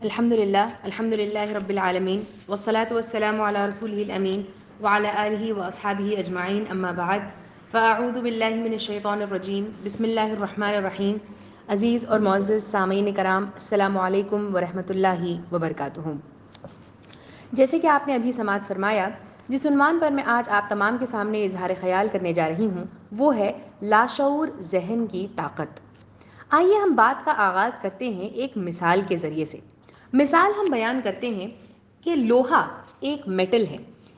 الحمد للہ رب العالمین والصلاة والسلام علی رسولہ الامین وعلی آلہ واصحابہ اجمعین اما بعد فاعوذ باللہ من الشیطان الرجیم بسم اللہ الرحمن الرحیم۔ عزیز اور معزز سامعین کرام، السلام علیکم ورحمۃ اللہ وبرکاتہ۔ جیسے کہ آپ نے ابھی سماعت فرمایا، جس عنوان پر میں آج آپ تمام کے سامنے اظہار خیال کرنے جا رہی ہوں وہ ہے لاشعور ذہن کی طاقت۔ آئیے ہم بات کا آغاز کرتے ہیں ایک مثال کے ذریعے سے۔ مثال ہم بیان کرتے ہیں کہ لوہا ایک میٹل ہے۔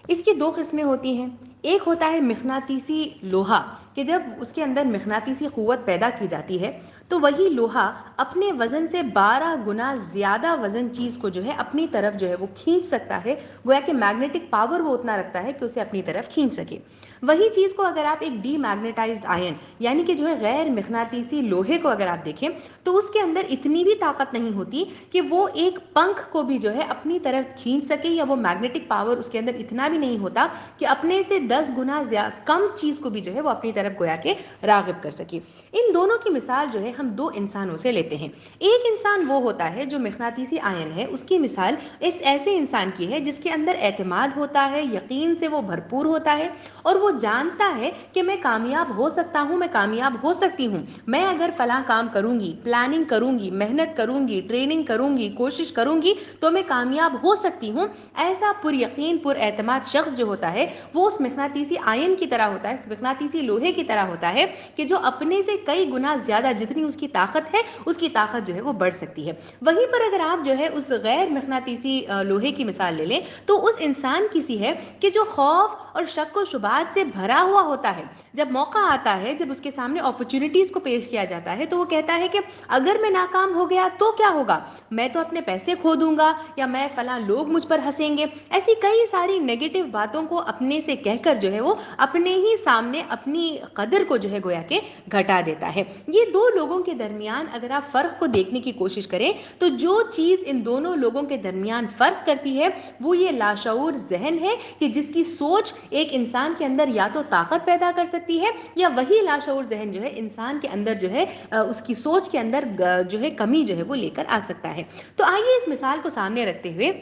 اس کی دو قسمیں ہوتی ہیں۔ ایک ہوتا ہے مقناطیسی لوہا، کہ جب اس کے اندر مقناطیسی قوت پیدا کی جاتی ہے تو وہی لوہا اپنے وزن سے 12 گنا زیادہ وزن چیز کو جو ہے اپنی طرف جو ہے وہ کھینچ سکتا ہے، گویا کہ میگنیٹک پاور وہ اتنا رکھتا ہے کہ اسے اپنی طرف کھینچ سکے۔ وہی چیز کو اگر آپ ایک ڈی میگنیٹائزڈ آئن یعنی کہ جو ہے غیر مقناطیسی لوہے کو اگر آپ دیکھیں تو اس کے اندر اتنی بھی طاقت نہیں ہوتی کہ وہ ایک پنکھ کو بھی جو ہے اپنی طرف کھینچ سکے، یا وہ میگنیٹک پاور اس کے اندر اتنا بھی نہیں ہوتا کہ اپنے سے 10 گنا کم چیز کو بھی جو ہے وہ اپنی طرف گویا کہ راغب کر سکے۔ ان دونوں کی مثال جو ہے ہم دو انسانوں سے لیتے ہیں۔ ایک انسان وہ ہوتا ہے جو مقناطیسی آئن ہے، اس کی مثال اس ایسے انسان کی ہے جس کے اندر اعتماد ہوتا ہے، یقین سے وہ بھرپور ہوتا ہے اور وہ جانتا ہے کہ میں کامیاب ہو سکتا ہوں، میں کامیاب ہو سکتی ہوں، میں اگر فلاں کام کروں گی، پلاننگ کروں گی، محنت کروں گی، ٹریننگ کروں گی، کوشش کروں گی تو میں کامیاب ہو سکتی ہوں۔ ایسا پر یقین پر اعتماد شخص جو ہوتا ہے وہ اس مقناطیسی آئن کی طرح ہوتا ہے، اس مقناطیسی لوہے کی طرح ہوتا ہے کہ جو اپنے سے کئی گنا زیادہ جتنی اس کی طاقت ہے اس کی طاقت جو ہے وہ بڑھ سکتی ہے۔ وہیں پر اگر آپ جو ہے اس غیر مقناطیسی لوہے کی مثال لے لیں تو اس انسان کی سی ہے کہ جو خوف اور شک و شبہات سے بھرا ہوا ہوتا ہے۔ جب موقع آتا ہے، جب اس کے سامنے اپرچونٹیز کو پیش کیا جاتا ہے تو وہ کہتا ہے کہ اگر میں ناکام ہو گیا تو کیا ہوگا، میں تو اپنے پیسے کھو دوں گا، یا میں فلاں لوگ مجھ پر ہنسیں گے۔ ایسی کئی ساری نیگیٹو باتوں کو اپنے سے کہہ کر جو ہے وہ اپنے ہی سامنے اپنی قدر کو جو ہے گویا کہ گھٹا دیتا ہے۔ یہ دو لوگوں کے درمیان اگر آپ فرق کو دیکھنے کی کوشش کریں تو جو چیز ان دونوں لوگوں کے درمیان فرق کرتی ہے وہ یہ لاشعور ذہن ہے کہ جس کی سوچ ایک انسان کے اندر یا تو طاقت پیدا کر سکتی ہے، یا وہی لاشعور ذہن جو ہے انسان کے اندر جو ہے اس کی سوچ کے اندر جو ہے کمی جو ہے وہ لے کر آ سکتا ہے۔ تو آئیے اس مثال کو سامنے رکھتے ہوئے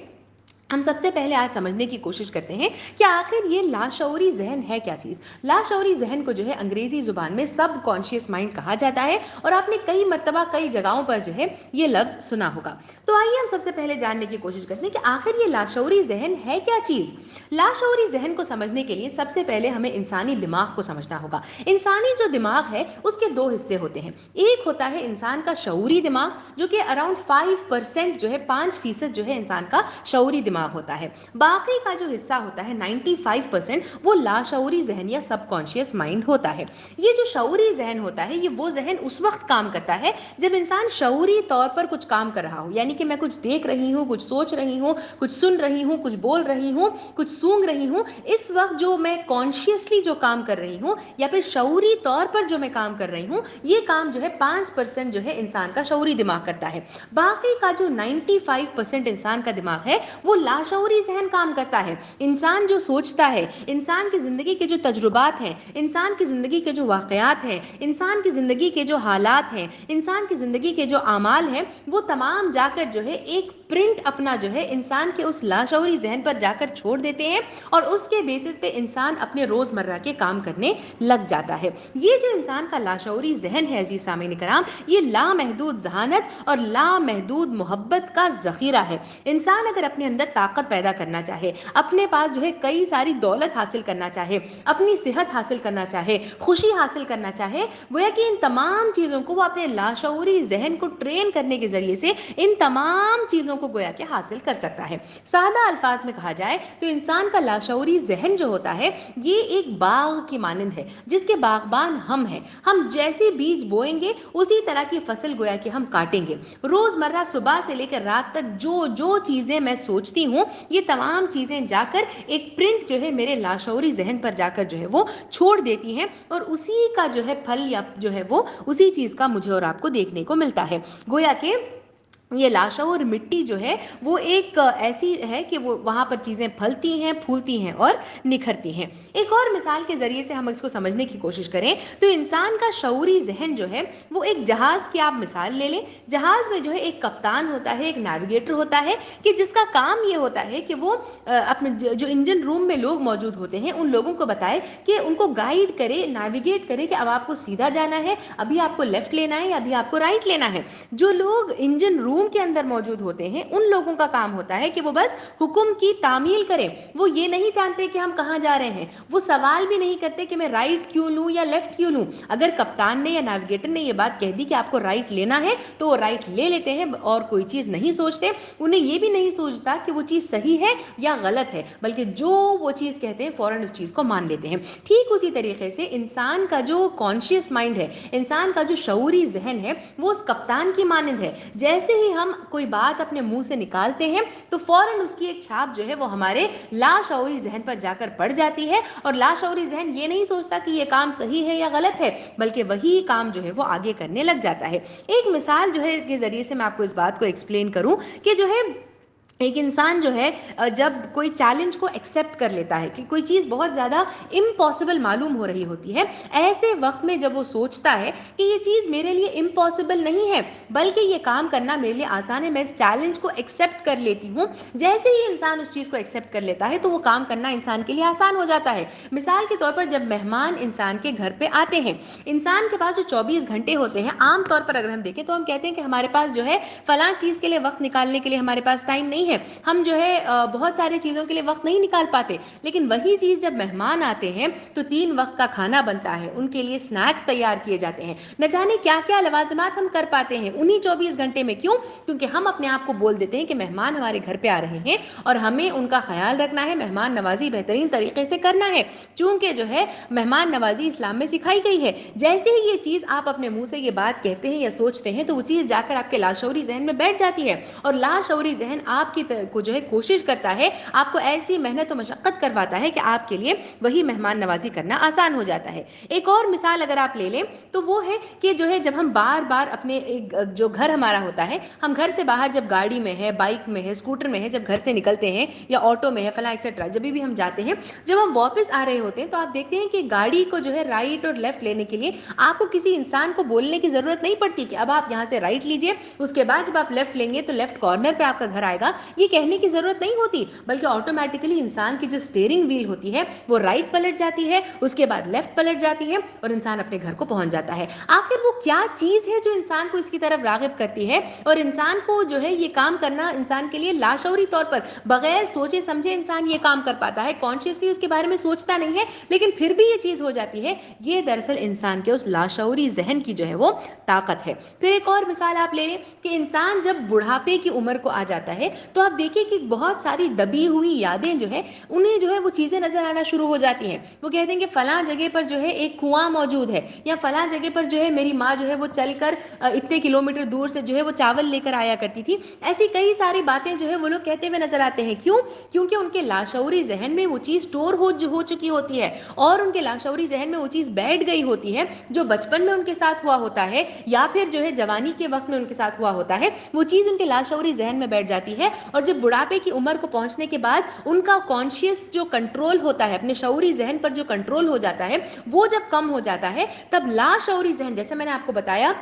ہم سب سے پہلے آج سمجھنے کی کوشش کرتے ہیں کہ آخر یہ لاشعوری ذہن ہے کیا چیز۔ لاشعوری ذہن کو جو ہے انگریزی زبان میں سب کانشیس مائنڈ کہا جاتا ہے، اور آپ نے کئی مرتبہ کئی جگہوں پر جو ہے یہ لفظ سنا ہوگا۔ تو آئیے ہم سب سے پہلے جاننے کی کوشش کرتے ہیں کہ آخر یہ لاشعوری ذہن ہے کیا چیز۔ لاشعوری ذہن کو سمجھنے کے لیے سب سے پہلے ہمیں انسانی دماغ کو سمجھنا ہوگا۔ انسانی جو دماغ ہے اس کے دو حصے ہوتے ہیں۔ ایک ہوتا ہے انسان کا شعوری دماغ جو کہ اراؤنڈ 5% جو ہے 5% جو ہے انسان کا شعوری دماغ ہوتا ہے۔ باقی کا جو حصہ ہوتا ہے 95% وہ لاشعوری ذہن یا سب کانشیس مائنڈ ہوتا ہے۔ یہ جو شعوری ذہن ہوتا ہے یہ وہ ذہن اس وقت کام کرتا ہے جب انسان شعوری طور پر کچھ کام کر رہا ہو، یعنی کہ میں کچھ دیکھ رہی ہوں، کچھ سوچ رہی ہوں، کچھ سن رہی ہوں، کچھ بول رہی ہوں، کچھ سونگ رہی ہوں۔ اس وقت جو میں کانشیسلی جو کام کر رہی ہوں یا پھر شعوری طور پر جو میں کام کر رہی ہوں، یہ کام جو ہے 5% جو ہے انسان کا شعوری دماغ کرتا ہے۔ باقی کا جو 95% انسان کا دماغ ہے وہ لاشعوری ذہن کام کرتا ہے۔ انسان جو سوچتا ہے، انسان کی زندگی کے جو تجربات ہیں، انسان کی زندگی کے جو واقعات ہیں، انسان کی زندگی کے جو حالات ہیں، انسان کی زندگی کے جو اعمال ہیں، وہ تمام جا کر جو ہے ایک پرنٹ اپنا جو ہے انسان کے اس لاشعوری ذہن پر جا کر چھوڑ دیتے ہیں، اور اس کے بیسس پہ انسان اپنے روزمرہ کے کام کرنے لگ جاتا ہے۔ یہ جو انسان کا لاشعوری ذہن ہے عزیز سامعین کرام، یہ لامحدود ذہانت اور لامحدود محبت کا ذخیرہ ہے۔ انسان اگر اپنے اندر طاقت پیدا کرنا چاہے، اپنے پاس جو ہے کئی ساری دولت حاصل کرنا چاہے، اپنی صحت حاصل کرنا چاہے، خوشی حاصل کرنا چاہے، گویا کہ ان تمام چیزوں کو وہ اپنے لاشعوری ذہن کو ٹرین کرنے کے ذریعے سے ان تمام چیزوں کو گویا کہ حاصل کر سکتا ہے۔ سادہ الفاظ میں کہا جائے تو انسان کا لاشعوری ذہن جو ہوتا ہے یہ ایک باغ کی مانند ہے جس کے باغبان ہم ہیں۔ ہم جیسے بیج بوئیں گے اسی طرح کی فصل گویا کہ ہم کاٹیں گے۔ روزمرہ صبح سے لے کر رات تک جو چیزیں میں سوچتی ہوں یہ تمام چیزیں جا کر ایک پرنٹ جو ہے میرے لاشعوری ذہن پر جا کر جو ہے وہ چھوڑ دیتی ہیں، اور اسی کا جو ہے پھل یا جو ہے وہ اسی چیز کا مجھے اور آپ کو دیکھنے کو ملتا ہے۔ گویا کہ یہ لاشعور مٹی جو ہے وہ ایک ایسی ہے کہ وہ وہاں پر چیزیں پھلتی ہیں، پھولتی ہیں اور نکھرتی ہیں۔ ایک اور مثال کے ذریعے سے ہم اس کو سمجھنے کی کوشش کریں تو انسان کا شعوری ذہن جو ہے وہ ایک جہاز کی آپ مثال لے لیں۔ جہاز میں جو ہے ایک کپتان ہوتا ہے، ایک نیویگیٹر ہوتا ہے کہ جس کا کام یہ ہوتا ہے کہ وہ اپنے جو انجن روم میں لوگ موجود ہوتے ہیں ان لوگوں کو بتائے کہ ان کو گائیڈ کرے، نیویگیٹ کرے کہ اب آپ کو سیدھا جانا ہے، ابھی آپ کو لیفٹ لینا ہے یا ابھی آپ کو رائٹ لینا ہے۔ جو لوگ انجن روم کے اندر موجود ہوتے ہیں ان لوگوں کا کام ہوتا ہے کہ وہ بس حکم کی تعمیل کریں، وہ یہ نہیں جانتے کہ ہم کہاں جا رہے ہیں، وہ سوال بھی نہیں کرتے کہ میں رائٹ کیوں لوں یا لیفٹ کیوں لوں۔ اگر کپتان نے یا نیویگیٹر نے یہ بات کہہ دی کہ آپ کو رائٹ لینا ہے تو وہ رائٹ لے لیتے ہیں اور کوئی چیز نہیں سوچتے، انہیں یہ بھی نہیں سوچتا کہ وہ چیز صحیح ہے یا غلط ہے، بلکہ جو وہ چیز کہتے ہیں فوراً اس چیز کو مان لیتے ہیں۔ ٹھیک اسی طریقے سے انسان کا جو کانشیس مائنڈ ہے، انسان کا جو شعوری ذہن ہے وہ اس کپتان کی مانند ہے۔ جیسے ہی ہم کوئی بات اپنے منہ سے نکالتے ہیں تو فوراً اس کی ایک چھاپ جو ہے وہ ہمارے لاشعوری ذہن پر جا کر پڑ جاتی ہے، اور لاشعوری ذہن یہ نہیں سوچتا کہ یہ کام صحیح ہے یا غلط ہے، بلکہ وہی کام جو ہے وہ آگے کرنے لگ جاتا ہے۔ ایک مثال جو ہے کے ذریعے سے میں آپ کو اس بات کو ایکسپلین کروں کہ جو ہے ایک انسان جو ہے جب کوئی چیلنج کو ایکسیپٹ کر لیتا ہے کہ کوئی چیز بہت زیادہ امپاسبل معلوم ہو رہی ہوتی ہے، ایسے وقت میں جب وہ سوچتا ہے کہ یہ چیز میرے لیے امپاسبل نہیں ہے بلکہ یہ کام کرنا میرے لیے آسان ہے، میں اس چیلنج کو ایکسیپٹ کر لیتی ہوں، جیسے ہی انسان اس چیز کو ایکسیپٹ کر لیتا ہے تو وہ کام کرنا انسان کے لیے آسان ہو جاتا ہے۔ مثال کے طور پر جب مہمان انسان کے گھر پہ آتے ہیں، انسان کے پاس جو 24 گھنٹے ہوتے ہیں، عام طور پر اگر ہم دیکھیں تو ہم کہتے ہیں کہ ہمارے پاس جو ہے فلاں چیز کے لیے وقت نکالنے کے لیے ہمارے پاس ٹائم نہیں ہے، ہم جو ہے بہت سارے چیزوں کے لیے وقت نہیں نکال پاتے، لیکن وہی چیز جب مہمان آتے ہیں تو 3 وقت کا کھانا بنتا ہے، ان کے لیے سنیکس تیار کیے جاتے ہیں، نہ جانے کیا کیا لوازمات ہم کر پاتے ہیں انہی 24 گھنٹے میں۔ کیوں؟ کیونکہ ہم اپنے آپ کو بول دیتے ہیں کہ مہمان ہمارے گھر پہ آ رہے ہیں اور ہمیں ان کا خیال رکھنا ہے، مہمان نوازی بہترین طریقے سے کرنا ہے، چونکہ جو ہے مہمان نوازی اسلام میں سکھائی گئی ہے۔ جیسے ہی یہ چیز آپ اپنے منہ سے یہ بات کہتے ہیں یا سوچتے ہیں تو وہ چیز جا کر آپ کے لاشعوری ذہن میں بیٹھ جاتی ہے، اور لاشعوری ذہن آپ کی کو جو ہے کوشش کرتا ہے، آپ کو ایسی محنت و مشقت کرواتا ہے کہ آپ کے لیے وہی مہمان نوازی کرنا آسان ہو جاتا ہے۔ ایک اور مثال اگر آپ لے لیں تو وہ ہے کہ جو ہے جب ہم بار بار اپنے جو گھر ہمارا ہوتا ہے، ہم گھر سے باہر جب گاڑی میں ہے، بائک میں ہے، اسکوٹر میں ہے، جب گھر سے نکلتے ہیں یا آٹو میں ہے فلاں ایکسیٹرا، جب بھی ہم جاتے ہیں، جب ہم واپس آ رہے ہوتے ہیں تو آپ دیکھتے ہیں کہ گاڑی کو جو ہے رائٹ اور لیفٹ لینے کے لیے آپ کو کسی انسان کو بولنے کی ضرورت نہیں پڑتی کہ اب آپ یہاں سے رائٹ لیجئے، اس کے بعد جب آپ لیفٹ لیں گے تو لیفٹ کارنر پہ آپ کا گھر آئے گا، یہ کہنے کی ضرورت نہیں ہوتی، بلکہ آٹومیٹکلی انسان کی جو اسٹیئرنگ ویل ہوتی ہے وہ رائٹ پلٹ جاتی ہے، اس کے بعد لیفٹ پلٹ جاتی ہے اور انسان اپنے گھر کو پہنچ جاتا ہے۔ آخر وہ کیا چیز ہے جو انسان کو اس کی طرف راغب کرتی ہے اور انسان کو جو ہے یہ کام کرنا انسان کے لیے لاشعوری طور پر بغیر سوچے سمجھے انسان یہ کام کر پاتا ہے، کانشیسلی اس کے بارے میں سوچتا نہیں ہے لیکن پھر بھی یہ چیز ہو جاتی ہے، یہ دراصل انسان کے اس لاشعوری ذہن کی جو ہے وہ طاقت ہے۔ پھر ایک اور مثال آپ لے لیں کہ انسان جب بڑھاپے کی عمر کو آ جاتا ہے تو آپ دیکھیں کہ بہت ساری دبی ہوئی یادیں جو ہے انہیں جو ہے وہ چیزیں نظر آنا شروع ہو جاتی ہیں، وہ کہتے ہیں کہ فلاں جگہ پر جو ہے ایک کنواں موجود ہے، یا فلاں جگہ پر جو ہے میری ماں جو ہے وہ چل کر اتنے کلومیٹر دور سے جو ہے وہ چاول لے کر آیا کرتی تھی، ایسی کئی ساری باتیں جو ہے وہ لوگ کہتے ہوئے نظر آتے ہیں۔ کیوں؟ کیونکہ ان کے لاشعوری ذہن میں وہ چیز اسٹور ہو چکی ہوتی ہے اور ان کے لاشعوری ذہن میں وہ چیز بیٹھ گئی ہوتی ہے جو بچپن میں ان کے ساتھ ہوا ہوتا ہے یا پھر جو ہے جوانی کے وقت میں ان کے ساتھ ہوا ہوتا ہے، وہ چیز ان کے لاشعوری ذہن میں بیٹھ جاتی ہے، اور جب بڑھاپے کی عمر کو پہنچنے کے بعد ان کا کانشیس جو کنٹرول ہوتا ہے، اپنے شعوری ذہن پر جو کنٹرول ہو جاتا ہے وہ جب کم ہو جاتا ہے، تب لاشعوری ذہن، جیسے میں نے آپ کو بتایا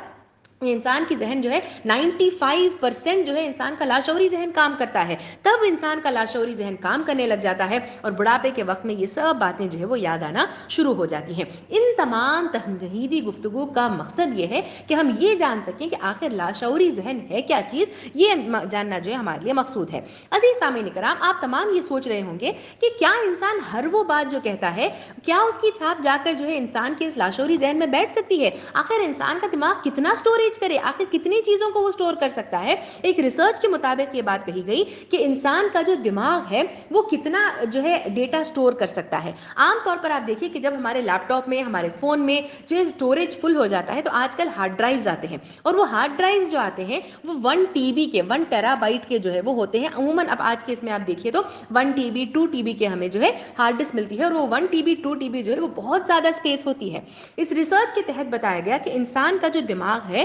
انسان کی ذہن جو ہے 95% جو ہے انسان کا لاشعوری ذہن کام کرتا ہے، تب انسان کا لاشعوری ذہن کام کرنے لگ جاتا ہے اور بڑھاپے کے وقت میں یہ سب باتیں جو ہے وہ یاد آنا شروع ہو جاتی ہیں۔ ان تمام تمہیدی گفتگو کا مقصد یہ ہے کہ ہم یہ جان سکیں کہ آخر لاشعوری ذہن ہے کیا چیز، یہ جاننا جو ہے ہمارے لیے مقصود ہے۔ عزیز سامعین کرام، آپ تمام یہ سوچ رہے ہوں گے کہ کیا انسان ہر وہ بات جو کہتا ہے کیا اس کی چھاپ جا کر جو ہے انسان کے اس لاشعوری ذہن میں بیٹھ سکتی ہے؟ آخر انسان کا دماغ کتنا اسٹوریج کرے، آخر کتنی چیزوں کو وہ اسٹور کر سکتا ہے؟ ایک ریسرچ کے مطابق یہ بات کہی گئی کہ انسان کا جو دماغ ہے وہ کتنا جو ہے ڈیٹا اسٹور کر سکتا ہے۔ عام طور پر آپ دیکھیے کہ جب ہمارے لیپ ٹاپ میں، ہمارے فون میں جو اسٹوریج فل ہو جاتا ہے تو آج کل ہارڈ ڈرائیوز آتے ہیں، اور وہ ہارڈ ڈرائیوز جو آتے ہیں وہ 1 TB کے 1 ٹیرا بائٹ کے جو ہے وہ ہوتے ہیں۔ عموماً اب آج کے اس میں آپ دیکھیے تو 1 TB 2 TB کے ہمیں جو ہے ہارڈ ڈسک ملتی ہے، اور وہ 1 TB 2 TB جو ہے وہ بہت زیادہ اسپیس ہوتی ہے۔ اس ریسرچ کے تحت بتایا گیا کہ انسان کا جو دماغ ہے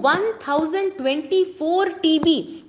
1024 TB,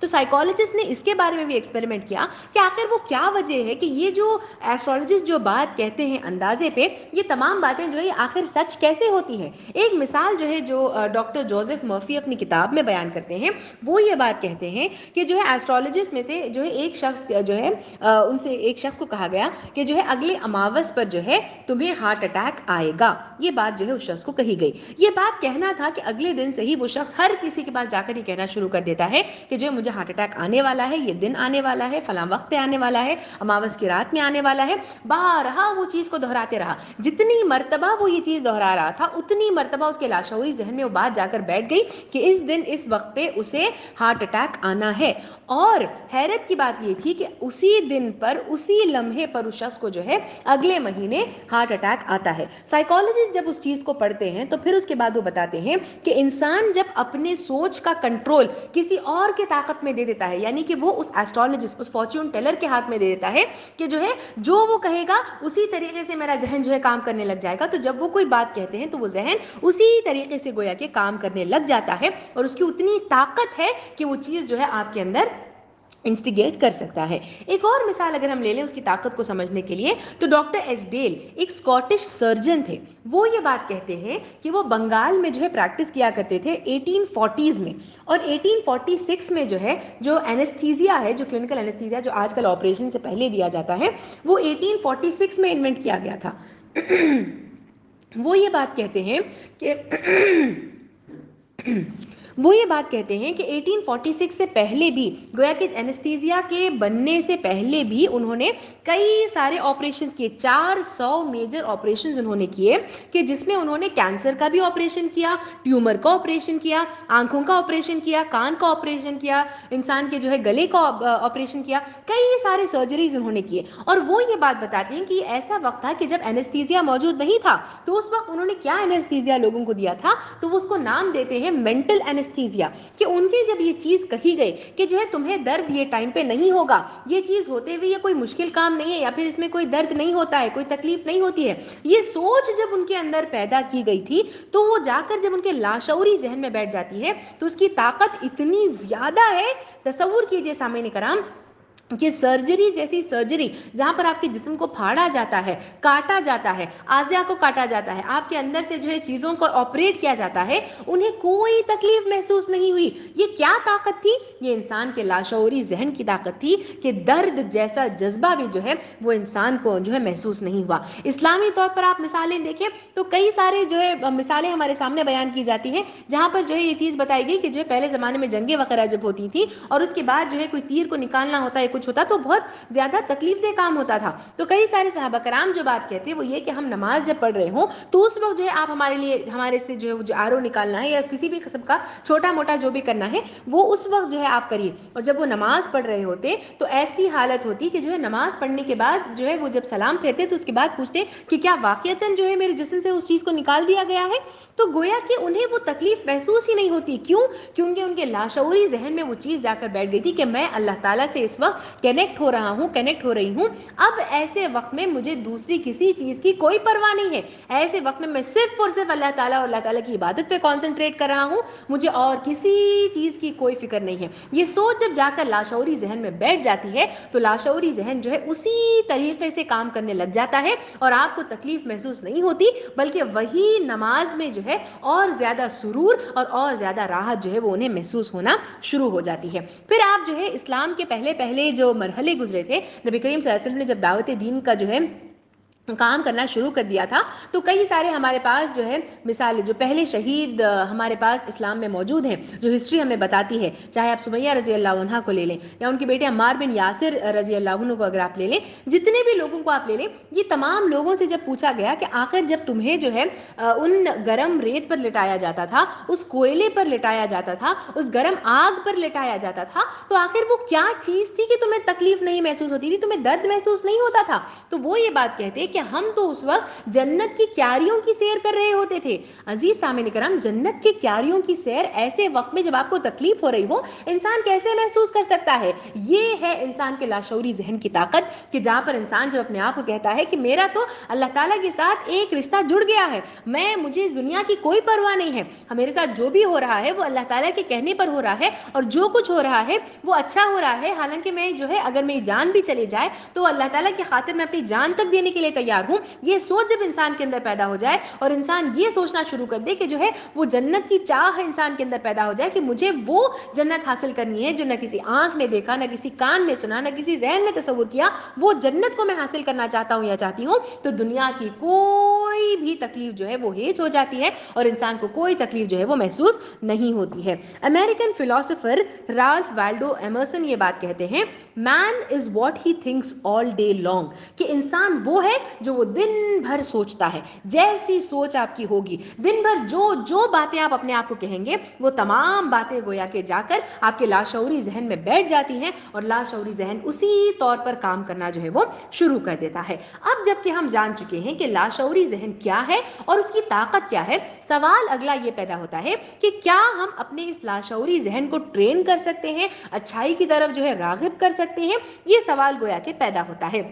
تو سائیکالوجسٹ نے اس کے بارے میں بھی ایکسپیریمنٹ کیا کہ آخر وہ کیا وجہ ہے کہ یہ جو ایسٹرولوجسٹ جو بات کہتے ہیں اندازے پہ، یہ تمام باتیں جو ہے آخر سچ کیسے ہوتی ہیں. ایک مثال جو ہے جو ڈاکٹر جوزف مرفی اپنی کتاب میں بیان کرتے ہیں، وہ یہ بات کہتے ہیں کہ جو ہے ایسٹرولوجسٹ میں سے جو ہے ایک شخص جو ہے ان سے ایک شخص کو کہا گیا کہ جو ہے اگلے اماوس پر جو ہے تمہیں ہارٹ اٹیک آئے گا. یہ بات جو ہے اس شخص کو کہی گئی. یہ بات کہنا تھا کہ اگلے دن سے ہی وہ شخص ہر کسی کے پاس جا کر یہ کہنا شروع کر دیتا ہے کہ جو مجھے ہارٹ اٹیک آنے والا ہے، یہ دن آنے والا ہے، فلاں وقت پہ آنے والا ہے، اماوس کی رات میں آنے والا ہے. بارہا وہ چیز کو دہراتے رہا. جتنی مرتبہ وہ یہ چیز دہرا رہا تھا اتنی مرتبہ اس کے لاشعوری ذہن میں وہ بات جا کر بیٹھ گئی کہ اس دن اس وقت پہ اسے ہارٹ اٹیک آنا ہے. اور حیرت کی بات یہ تھی کہ اسی دن پر، اسی لمحے پر اس شخص کو جو ہے اگلے مہینے ہارٹ اٹیک آتا ہے. سائیکالوجسٹ جب اس چیز کو پڑھتے ہیں تو پھر اس کے بعد وہ بتاتے ہیں کہ انسان جب اپنے سوچ کا کنٹرول کسی اور کے طاقت میں دے دیتا ہے، یعنی کہ وہ اس ایسٹرولوجسٹ، اس فارچون ٹیلر کے ہاتھ میں دے دیتا ہے کہ جو ہے جو وہ کہے گا اسی طریقے سے میرا ذہن جو ہے کام کرنے لگ جائے گا. تو جب وہ کوئی بات کہتے ہیں تو وہ ذہن اسی طریقے سے گویا کہ کام کرنے لگ جاتا ہے اور اس کی اتنی طاقت ہے کہ وہ چیز جو ہے آپ کے اندر انسٹیگیٹ کر سکتا ہے. ایک اور مثال اگر ہم لے لیں اس کی طاقت کو سمجھنے کے لیے تو ڈاکٹر ایس ڈیل ایک اسکاٹش سرجن تھے. وہ یہ بات کہتے ہیں کہ وہ بنگال میں جو ہے پریکٹس کیا کرتے تھے 1840s میں، اور 1846 میں جو ہے جو اینستھیزیا ہے، جو کلینکل اینستھیزیا جو آج کل آپریشن سے پہلے دیا جاتا ہے، وہ 1846 میں انوینٹ کیا گیا تھا. وہ یہ بات کہتے ہیں کہ وہ یہ بات کہتے ہیں کہ 1846 سے پہلے بھی گویا کہ اینستھیزیا کے بننے سے پہلے بھی انہوں نے کئی سارے آپریشن کیے. 400 میجر آپریشن انہوں نے کیے کہ جس میں انہوں نے کینسر کا بھی آپریشن کیا، ٹیومر کا آپریشن کیا، آنکھوں کا آپریشن کیا، کان کا آپریشن کیا، انسان کے جو ہے گلے کا آپریشن کیا، کئی سارے سرجریز انہوں نے کیے. اور وہ یہ بات بتاتے ہیں کہ یہ ایسا وقت تھا کہ جب اینستھیزیا موجود نہیں تھا. تو اس وقت انہوں نے کیا اینستھیزیا لوگوں کو دیا تھا، تو وہ اس کو نام دیتے ہیں مینٹل اینستھیزیا. کہ ان کی جب یہ چیز کہی گئی کہ جو ہے تمہیں درد یہ ٹائم پہ نہیں ہوگا، یہ چیز ہوتے ہوئے یہ کوئی مشکل کام نہیں ہے، یا پھر اس میں کوئی درد نہیں ہوتا ہے، کوئی تکلیف نہیں ہوتی ہے، یہ سوچ جب ان کے اندر پیدا کی گئی تھی تو وہ جا کر جب ان کے لاشعوری ذہن میں بیٹھ جاتی ہے تو اس کی طاقت اتنی زیادہ ہے. تصور کیجئے سامعین کرام کہ سرجری جیسی سرجری جہاں پر آپ کے جسم کو پھاڑا جاتا ہے، کاٹا جاتا ہے، اعضاء کو کاٹا جاتا ہے، آپ کے اندر سے جو ہے چیزوں کو آپریٹ کیا جاتا ہے، انہیں کوئی تکلیف محسوس نہیں ہوئی. یہ کیا طاقت تھی؟ یہ انسان کے لاشعوری ذہن کی طاقت تھی کہ درد جیسا جذبہ بھی جو ہے وہ انسان کو جو ہے محسوس نہیں ہوا. اسلامی طور پر آپ مثالیں دیکھیں تو کئی سارے جو ہے مثالیں ہمارے سامنے بیان کی جاتی ہیں جہاں پر جو ہے یہ چیز بتائی گئی کہ جو ہے پہلے زمانے میں جنگیں وغیرہ جب ہوتی تھی اور اس کے بعد جو ہے کوئی تیر کو نکالنا ہوتا ہے، کچھ ہوتا تو بہت زیادہ تکلیف دہ کام ہوتا تھا. تو کئی سارے صحابہ کرام جو بات کہتے ہیں وہ یہ کہ ہم نماز جب پڑھ رہے ہوں تو اس وقت جو ہے آپ ہمارے لیے ہمارے سے جو ہے جو آرو نکالنا ہے یا کسی بھی قسم کا چھوٹا موٹا جو بھی کرنا ہے وہ اس وقت جو ہے آپ کریے. اور جب وہ نماز پڑھ رہے ہوتے تو ایسی حالت ہوتی کہ جو ہے نماز پڑھنے کے بعد جو ہے وہ جب سلام پھیرتے تو اس کے بعد پوچھتے کہ کیا واقعتاً جو ہے میرے جسم سے اس چیز کو نکال دیا گیا ہے. تو گویا کہ انہیں وہ تکلیف محسوس ہی نہیں ہوتی. کیوں؟ کیونکہ ان کے لاشعوری ذہن میں وہ چیز جا کر بیٹھ گئی تھی کہ میں اللہ تعالیٰ سے اس وقت کنیکٹ ہو رہا ہوں، کنیکٹ ہو رہی ہوں. اب ایسے وقت میں مجھے دوسری کسی چیز کی کوئی پرواہ نہیں ہے. ایسے وقت میں صرف اور صرف اللہ تعالیٰ اور اللہ تعالیٰ کی عبادت پہ کانسنٹریٹ کر رہا ہوں، مجھے اور کسی چیز کی کوئی فکر نہیں ہے. یہ سوچ جب جا کر لاشعوری ذہن میں بیٹھ جاتی ہے تو لاشعوری ذہن جو ہے اسی طریقے سے کام کرنے لگ جاتا ہے اور آپ کو تکلیف محسوس نہیں ہوتی، بلکہ وہی نماز میں جو ہے اور زیادہ سرور اور زیادہ راحت جو ہے وہ انہیں محسوس ہونا شروع ہو جاتی ہے. پھر آپ جو ہے اسلام کے پہلے جو مرحلے گزرے تھے، نبی کریم صلی اللہ علیہ وسلم نے جب دعوت دین کا جو ہے کام کرنا شروع کر دیا تھا تو کئی سارے ہمارے پاس جو ہے مثال جو پہلے شہید ہمارے پاس اسلام میں موجود ہیں جو ہسٹری ہمیں بتاتی ہے، چاہے آپ سمیہ رضی اللہ عنہا کو لے لیں یا ان کے بیٹے عمار بن یاسر رضی اللہ عنہ کو اگر آپ لے لیں، جتنے بھی لوگوں کو آپ لے لیں، یہ تمام لوگوں سے جب پوچھا گیا کہ آخر جب تمہیں جو ہے ان گرم ریت پر لٹایا جاتا تھا، اس کوئلے پر لٹایا جاتا تھا، اس گرم آگ پر لٹایا جاتا تھا، تو آخر وہ کیا چیز تھی کہ تمہیں تکلیف نہیں محسوس ہوتی تھی، تمہیں درد محسوس نہیں ہوتا تھا؟ تو وہ یہ بات کہتے کہ ہم تو اس وقت جنت کی کیاریوں کی سیر کر رہے ہوتے تھے۔ عزیز سامعین کرام، جنت کی کیاریوں کی سیر ایسے وقت میں جب آپ کو تکلیف ہو رہی ہو انسان کیسے محسوس کر سکتا ہے؟ یہ ہے انسان کے لاشعوری ذہن کی طاقت کہ جہاں پر انسان جب اپنے آپ کو کہتا ہے کہ میرا تو اللہ تعالیٰ کے ساتھ ایک رشتہ جڑ گیا ہے، مجھے اس دنیا کی کوئی پرواہ نہیں ہے، میرے ساتھ جو بھی ہو رہا ہے وہ اللہ تعالیٰ کے کہنے پر ہو رہا ہے، اور جو کچھ ہو رہا ہے وہ اچھا ہو رہا ہے، حالانکہ میں جو ہے اگر میری جان بھی چلی جائے تو اللہ تعالیٰ کی خاطر میں اپنی جان تک دینے کے لیے تیار ہوں۔ یہ سوچ جب انسان کے اندر پیدا ہو جائے اور انسان یہ سوچنا شروع کر دے کہ جو ہے وہ جنت کی چاہ انسان کے اندر پیدا ہو جائے کہ مجھے وہ جنت حاصل کرنی ہے جو نہ کسی آنکھ نے دیکھا، نہ کسی کان نے سنا، نہ کسی ذہن نے تصور کیا، وہ جنت کو میں حاصل کرنا چاہتا ہوں یا چاہتی ہوں، تو دنیا کی کوئی بھی تکلیف جو ہے وہ ہیج ہو جاتی ہے اور انسان کو کوئی تکلیف جو ہے وہ محسوس نہیں ہوتی ہے۔ American philosopher Ralph Waldo Emerson یہ بات کہتے ہیں، man is what he thinks all day long, کہ انسان وہ ہے جو وہ دن بھر سوچتا ہے۔ جیسی سوچ آپ کی ہوگی دن بھر جو باتیں آپ اپنے آپ کو کہیں گے وہ تمام باتیں گویا کہ جا کر آپ کے لاشعوری ذہن میں بیٹھ جاتی ہیں اور لاشعوری ذہن اسی طور پر کام کرنا جو ہے وہ شروع کر دیتا ہے۔ اب جب کہ ہم جان چکے ہیں کہ لاشعوری ذہن کیا ہے اور اس کی طاقت کیا ہے، سوال اگلا یہ پیدا ہوتا ہے کہ کیا ہم اپنے اس لاشعوری ذہن کو ٹرین کر سکتے ہیں، اچھائی کی طرف جو ہے راغب کر سکتے ہیں؟ یہ سوال گویا کہ پیدا ہوتا ہے۔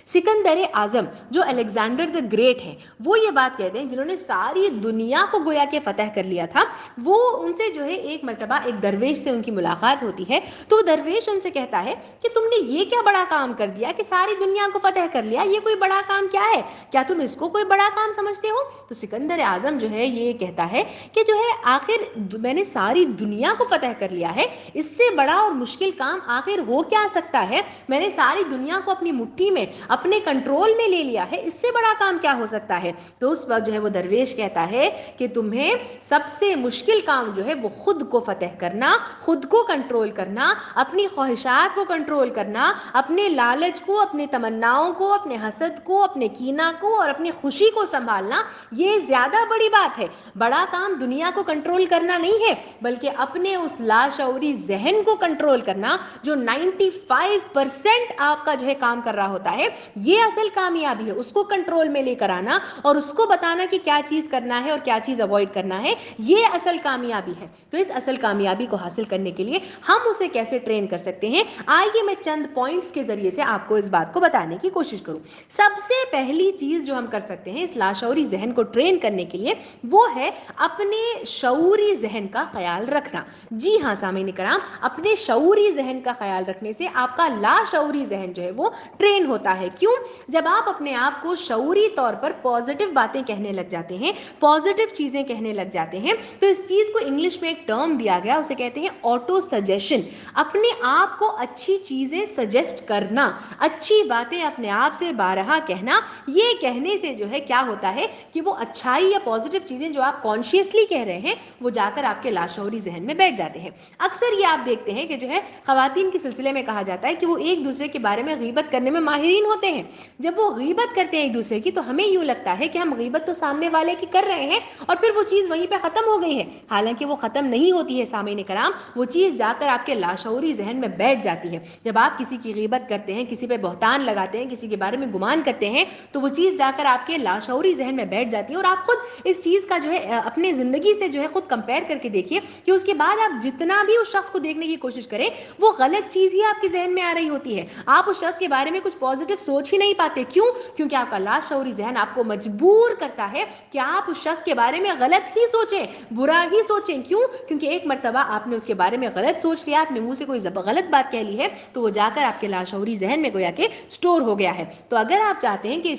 سکندر اعظم جو الیگزینڈر دی گریٹ ہیں وہ یہ بات کہتے ہیں، جنہوں نے ساری دنیا کو گویا کہ فتح کر لیا تھا، وہ ان سے جو ہے ایک مرتبہ ایک درویش سے ان کی ملاقات ہوتی ہے، تو وہ درویش ان سے کہتا ہے کہ تم نے یہ کیا بڑا کام کر دیا کہ ساری دنیا کو فتح کر لیا، یہ کوئی بڑا کام کیا ہے؟ کیا تم اس کو کوئی بڑا کام سمجھتے ہو؟ تو سکندر اعظم جو ہے یہ کہتا ہے کہ جو ہے آخر میں نے ساری دنیا کو فتح کر لیا ہے، اس سے بڑا اور مشکل کام آخر ہو کیا سکتا ہے؟ میں نے ساری دنیا کو اپنی مٹھی میں اپنے کنٹرول میں لے لیا ہے، اس سے بڑا کام کیا ہو سکتا ہے؟ تو اس وقت جو ہے وہ درویش کہتا ہے کہ تمہیں سب سے مشکل کام جو ہے وہ خود کو فتح کرنا، خود کو کنٹرول کرنا، اپنی خواہشات کو کنٹرول کرنا، اپنے لالچ کو، اپنے تمناؤں کو، اپنے حسد کو، اپنے کینہ کو اور اپنی خوشی کو سنبھالنا، یہ زیادہ بڑی بات ہے۔ بڑا کام دنیا کو کنٹرول کرنا نہیں ہے، بلکہ اپنے اس لاشعوری ذہن کو کنٹرول کرنا جو 95% آپ کا جو ہے کام کر رہا ہوتا ہے، یہ اصل کامیابی ہے۔ اس کو کنٹرول میں لے کر آنا اور اس کو بتانا کہ کیا چیز کرنا ہے اور کیا چیز اوائڈ کرنا ہے، یہ اصل کامیابی ہے۔ تو اس اصل کامیابی کو حاصل کرنے کے لیے ہم اسے کیسے ٹرین کر سکتے ہیں؟ آئیے میں چند پوائنٹس کے ذریعے سے آپ کو اس بات کو بتانے کی کوشش کروں۔ سب سے پہلی چیز جو ہم کر سکتے ہیں اس لاشعوری ذہن کو ٹرین کرنے کے لیے وہ ہے اپنے شعوری ذہن کا خیال رکھنا۔ جی ہاں سامعین کرام، اپنے شعوری ذہن کا خیال رکھنے سے آپ کا لاشعوری ذہن جو ہے وہ ٹرین ہوتا ہے۔ کیوں؟ جب آپ اپنے آپ کو شعوری طور پر پازیٹیو باتیں کہنے لگ جاتے ہیں، پازیٹیو چیزیں کہنے لگ جاتے ہیں، تو اس چیز کو انگلش میں ایک ٹرم دیا گیا، اسے کہتے ہیں آٹو سجیشن۔ اپنے آپ کو اچھی چیزیں سجیسٹ کرنا، اچھی باتیں اپنے آپ سے بارہا کہنا، یہ کہنے سے جو ہے کیا ہوتا ہے کہ وہ اچھائی یا پازیٹیو چیزیں جو آپ کانشیسلی کہہ رہے ہیں وہ جا کر آپ کے لاشعوری ذہن میں بیٹھ جاتے ہیں۔ اکثر یہ آپ دیکھتے ہیں کہ جو ہے خواتین کے سلسلے میں کہا جاتا ہے کہ وہ ایک دوسرے کے بارے میں غیبت کرنے میں ماہرین ہوتے ہیں۔ جب وہ غیبت کرتے ہیں ایک دوسرے کی تو ہمیں یوں لگتا ہے کہ ہم غیبت تو سامنے والے کی کر رہے ہیں اور پھر وہ چیز وہیں پہ ختم ہو گئی ہے، حالانکہ وہ ختم نہیں ہوتی ہے سامعین کرام، وہ چیز جا کر آپ کے لاشعوری ذہن میں بیٹھ جاتی ہے۔ جب آپ کسی کی غیبت کرتے ہیں، کسی پہ بہتان لگاتے ہیں، کسی کے بارے میں گمان کرتے ہیں، تو وہ چیز جا کر آپ کے لاشعوری ذہن میں بیٹھ جاتی ہے اور آپ خود اس چیز کا جو ہے اپنے زندگی سے جو ہے خود کمپیئر کر کے دیکھیے کہ اس کے بعد آپ جتنا بھی اس شخص کو دیکھنے کی کوشش کریں وہ غلط چیز ہی آپ کے ذہن میں آ رہی ہوتی ہے، آپ اس شخص کے بارے میں کچھ پازیٹیو سوچ ہی نہیں پاتے۔ کیوں؟ کیونکہ آپ کا لاشعوری ذہن آپ کو مجبور کرتا ہے کہ آپ اس شخص کے بارے میں غلط ہی سوچیں، برا ہی سوچیں۔ کیوں؟ کیونکہ ایک مرتبہ آپ نے اس کے بارے میں غلط سوچ لیا، آپ نے منہ سے کوئی غلط بات کہہ لی ہے تو وہ جا کر آپ کے لاشعوری ذہن میں گویا کہ سٹور ہو گیا ہے۔ تو اگر آپ چاہتے ہیں کہ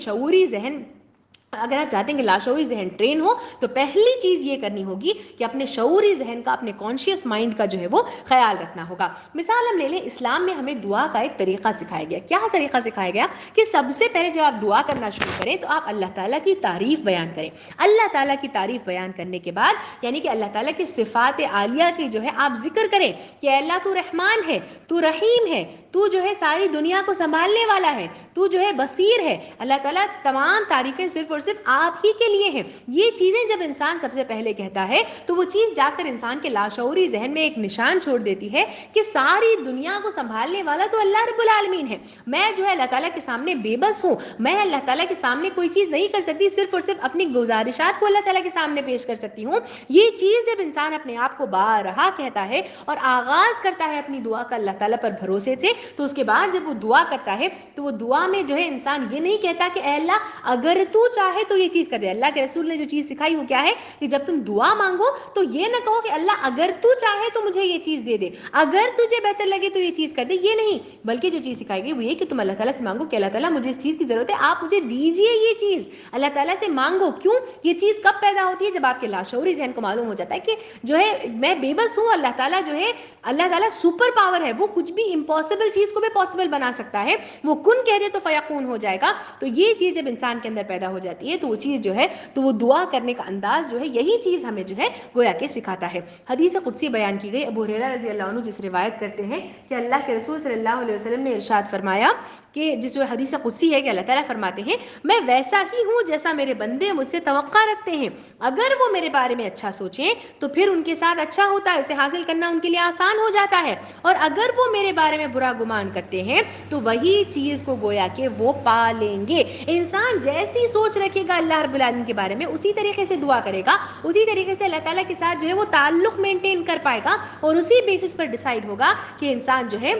لاشعوری ذہن ٹرین ہو تو پہلی چیز یہ کرنی ہوگی کہ اپنے شعوری ذہن کا، اپنے کانشیس مائنڈ کا جو ہے وہ خیال رکھنا ہوگا۔ مثال ہم لے لیں، اسلام میں ہمیں دعا کا ایک طریقہ سکھایا گیا۔ کیا طریقہ سکھایا گیا؟ کہ سب سے پہلے جب آپ دعا کرنا شروع کریں تو آپ اللہ تعالیٰ کی تعریف بیان کریں۔ اللہ تعالیٰ کی تعریف بیان کرنے کے بعد یعنی کہ اللہ تعالیٰ کی صفات عالیہ کی جو ہے آپ ذکر کریں کہ اللہ تو رحمان ہے، تو رحیم ہے، تو جو ہے ساری دنیا کو سنبھالنے والا ہے، تو جو ہے بصیر ہے۔ اللہ تعالیٰ تمام تعریفیں صرف اور اور صرف آپ ہی کے لیے ہیں. یہ چیزیں جب انسان سب سے پہلے کہتا ہے تو وہ چیز جا کر انسان کے لاشعوری ذہن میں ایک نشان چھوڑ دیتی ہے کہ ساری دنیا کو سنبھالنے والا تو اللہ رب العالمین ہے. میں جو ہے اللہ تعالیٰ کے سامنے بے بس ہوں, میں اللہ تعالیٰ کے سامنے کوئی چیز نہیں کر سکتی, صرف اور صرف اپنی گزارشات کو اللہ تعالیٰ کے سامنے پیش کر سکتی ہوں. یہ چیز جب انسان اپنے آپ کو بارہا کہتا ہے اور آغاز کرتا ہے اپنی دعا کا اللہ تعالیٰ پر بھروسے سے, تو اس کے بعد جب وہ دعا کرتا ہے تو وہ دعا میں جو ہے انسان یہ نہیں کہتا کہ اے اللہ اگر تو چاہے تو یہ چیز کر دے. اللہ کے رسول نے جو چیز سکھائی وہ کیا ہے کہ جب تم دعا مانگو تو یہ نہ کہو کہ اللہ اگر تو چاہے تو مجھے یہ چیز دے دے, اگر تجھے بہتر لگے تو یہ چیز کر دے, یہ نہیں. بلکہ جو چیز سکھائی گئی وہ یہ کہ تم اللہ تعالیٰ سے مانگو کہ اللہ تعالیٰ مجھے اس چیز کی ضرورت ہے, آپ مجھے دیجیے یہ چیز. اللہ تعالیٰ سے مانگو. کیوں؟ یہ چیز کب پیدا ہوتی ہے؟ جب آپ کے لاشعوری ذہن کو معلوم ہو جاتا ہے کہ جو ہے میں بے بس ہوں, اللہ تعالیٰ جو ہے اللہ تعالیٰ سپر پاور ہے, وہ کچھ بھی امپاسبل چیز کو بھی پاسبل بنا سکتا ہے, وہ کن کہہ دے تو فیکون ہو جائے گا. تو یہ چیز جب انسان کے اندر پیدا ہو جاتی ہے تو وہ چیز جو ہے تو وہ دعا کرنے کا انداز جو ہے یہی چیز ہمیں جو ہے گویا کہ سکھاتا ہے. حدیث قدسی بیان کی گئی, ابو ہریرہ رضی اللہ عنہ جس روایت کرتے ہیں کہ اللہ کے رسول صلی اللہ علیہ وسلم نے ارشاد فرمایا کہ جس وہ حدیث قدسی ہے کہ اللہ تعالیٰ فرماتے ہیں میں ویسا ہی ہوں جیسا میرے بندے مجھ سے توقع رکھتے ہیں. اگر وہ میرے بارے میں اچھا سوچیں تو پھر ان کے ساتھ اچھا ہوتا ہے, اسے حاصل کرنا ان کے لیے آسان ہو جاتا ہے, اور اگر وہ میرے بارے میں برا گمان کرتے ہیں تو وہی چیز کو گویا کہ وہ پا لیں گے. انسان جیسی سوچ رکھے گا اللہ رب العالمین کے بارے میں اسی طریقے سے دعا کرے گا, اسی طریقے سے اللہ تعالیٰ کے ساتھ جو ہے وہ تعلق مینٹین کر پائے گا, اور اسی بیسس پر ڈیسائیڈ ہوگا کہ انسان جو ہے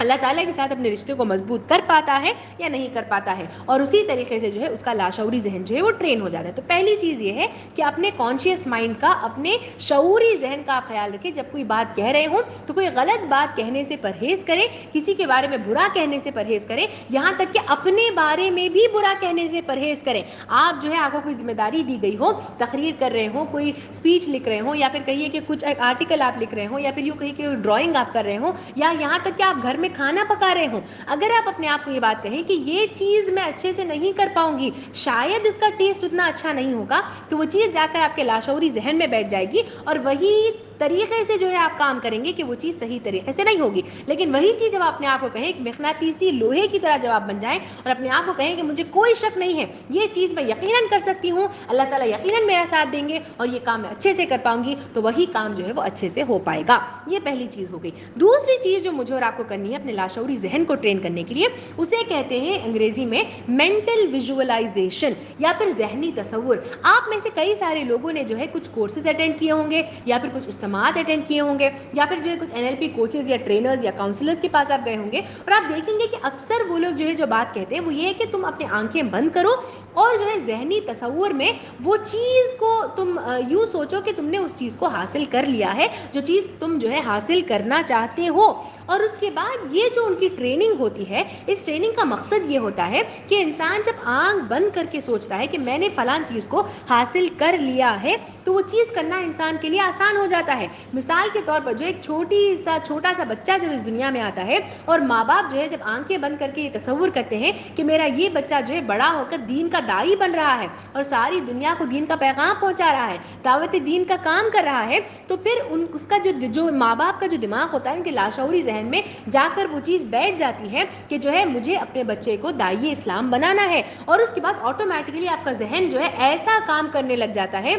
اللہ تعالیٰ کے ساتھ اپنے رشتے کو مضبوط کر پاتا ہے یا نہیں کر پاتا ہے, اور اسی طریقے سے جو ہے اس کا لاشعوری ذہن جو ہے وہ ٹرین ہو جاتا ہے. تو پہلی چیز یہ ہے کہ اپنے کانشیس مائنڈ کا, اپنے شعوری ذہن کا خیال رکھیں. جب کوئی بات کہہ رہے ہوں تو کوئی غلط بات کہنے سے پرہیز کریں, کسی کے بارے میں برا کہنے سے پرہیز کریں, یہاں تک کہ اپنے بارے میں بھی برا کہنے سے پرہیز کریں. آپ جو ہے آپ کو کوئی ذمہ داری دی گئی ہو, تقریر کر رہے ہوں, کوئی اسپیچ لکھ رہے ہوں, یا پھر کہیے کہ کچھ آرٹیکل آپ لکھ رہے ہوں, یا پھر یوں کہیے کہ ڈرائنگ آپ کر رہے ہوں, یا یہاں تک کہ آپ گھر میں کھانا پکا رہے ہوں, اگر آپ اپنے آپ کو یہ بات کہیں کہ یہ چیز میں اچھے سے نہیں کر پاؤں گی, شاید اس کا ٹیسٹ اتنا اچھا نہیں ہوگا, تو وہ چیز جا کر آپ کے لاشعوری ذہن میں بیٹھ جائے گی, اور وہی طریقے سے جو ہے آپ کام کریں گے کہ وہ چیز صحیح طریقے سے نہیں ہوگی. لیکن وہی چیز جب اپنے آپ کو کہیں کہ مقناطیسی لوہے کی طرح جب آپ بن جائیں اور اپنے آپ کو کہیں کہ مجھے کوئی شک نہیں ہے, یہ چیز میں یقیناً کر سکتی ہوں, اللہ تعالیٰ یقیناً میرا ساتھ دیں گے اور یہ کام میں اچھے سے کر پاؤں گی, تو وہی کام جو ہے وہ اچھے سے ہو پائے گا. یہ پہلی چیز ہو گئی. دوسری چیز جو مجھے اور آپ کو کرنی ہے اپنے لاشعوری ذہن کو ٹرین کرنے کے لیے, اسے کہتے ہیں انگریزی میں مینٹل ویژولائزیشن یا پھر ذہنی تصور. آپ میں سے کئی سارے لوگوں نے جو ہے کچھ کورسز اٹینڈ کیے ہوں گے, یا پھر کچھ اجتماعات اٹینڈ کیے ہوں گے, یا پھر جو ہے کچھ NLP کوچز یا ٹرینرز یا کاؤنسلرز کے پاس آپ گئے ہوں گے, اور آپ دیکھیں گے کہ اکثر وہ لوگ جو ہے جو بات کہتے ہیں وہ یہ ہے کہ تم اپنی آنکھیں بند کرو اور جو ہے ذہنی تصور میں وہ چیز کو تم یوں سوچو کہ تم نے اس چیز کو حاصل کر لیا ہے, جو چیز تم جو ہے حاصل کرنا چاہتے ہو. اور اس کے بعد یہ جو ان کی ٹریننگ ہوتی ہے, اس ٹریننگ کا مقصد یہ ہوتا ہے کہ انسان جب آنکھ بند کر کے سوچتا ہے کہ میں نے فلان چیز کو حاصل کر لیا ہے, تو وہ چیز کرنا انسان کے لیے آسان ہو جاتا ہے. مثال کے طور پر جو ایک چھوٹا سا بچہ جب اس دنیا میں آتا ہے, اور ماں باپ جو ہے جب آنکھیں بند کر کے یہ تصور کرتے ہیں کہ میرا یہ بچہ جو ہے بڑا ہو کر دین کا داعی بن رہا ہے اور ساری دنیا کو دین کا پیغام پہنچا رہا ہے, دعوت دین کا کام کر رہا ہے, تو پھر اس کا جو ماں باپ کا جو دماغ ہوتا ہے ان کے لاشعوری ذہن میں جا کر وہ چیز بیٹھ جاتی ہے کہ جو ہے مجھے اپنے بچے کو داعی اسلام بنانا ہے. اور اس کے بعد آٹومیٹکلی آپ کا ذہن جو ہے ایسا کام کرنے لگ جاتا ہے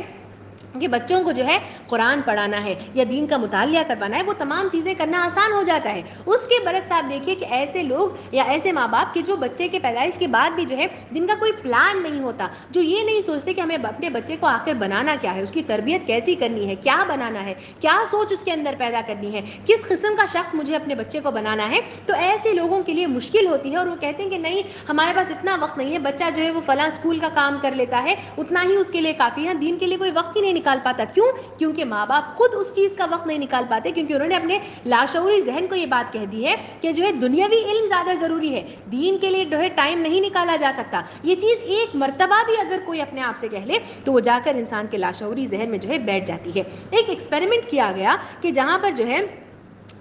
کہ بچوں کو جو ہے قرآن پڑھانا ہے یا دین کا مطالعہ کروانا ہے, وہ تمام چیزیں کرنا آسان ہو جاتا ہے. اس کے برعکس آپ دیکھیے کہ ایسے لوگ یا ایسے ماں باپ کے جو بچے کے پیدائش کے بعد بھی جو ہے جن کا کوئی پلان نہیں ہوتا, جو یہ نہیں سوچتے کہ ہمیں اپنے بچے کو آخر بنانا کیا ہے, اس کی تربیت کیسی کرنی ہے, کیا بنانا ہے, کیا سوچ اس کے اندر پیدا کرنی ہے, کس قسم کا شخص مجھے اپنے بچے کو بنانا ہے, تو ایسے لوگوں کے لیے مشکل ہوتی ہے. اور وہ کہتے ہیں کہ نہیں ہمارے پاس اتنا وقت نہیں ہے, بچہ جو ہے وہ فلاں اسکول کا کام کر لیتا ہے, اتنا ہی اس کے لیے کافی ہے, دین کے لیے کوئی وقت ہی نہیں نکال پاتا. کیوں؟ کیونکہ ماں باپ خود اس چیز کا وقت نہیں نکال پاتے, کیونکہ انہوں نے اپنے لاشعوری ذہن کو یہ بات کہہ دی ہے کہ جو ہے دنیاوی علم زیادہ ضروری ہے, دین کے لیے جو ہے ٹائم نہیں نکالا جا سکتا. یہ چیز ایک مرتبہ بھی اگر کوئی اپنے آپ سے کہہ لے تو وہ جا کر انسان کے لاشعوری ذہن میں جو ہے بیٹھ جاتی ہے. ایک ایکسپیریمنٹ کیا گیا کہ جہاں پر جو ہے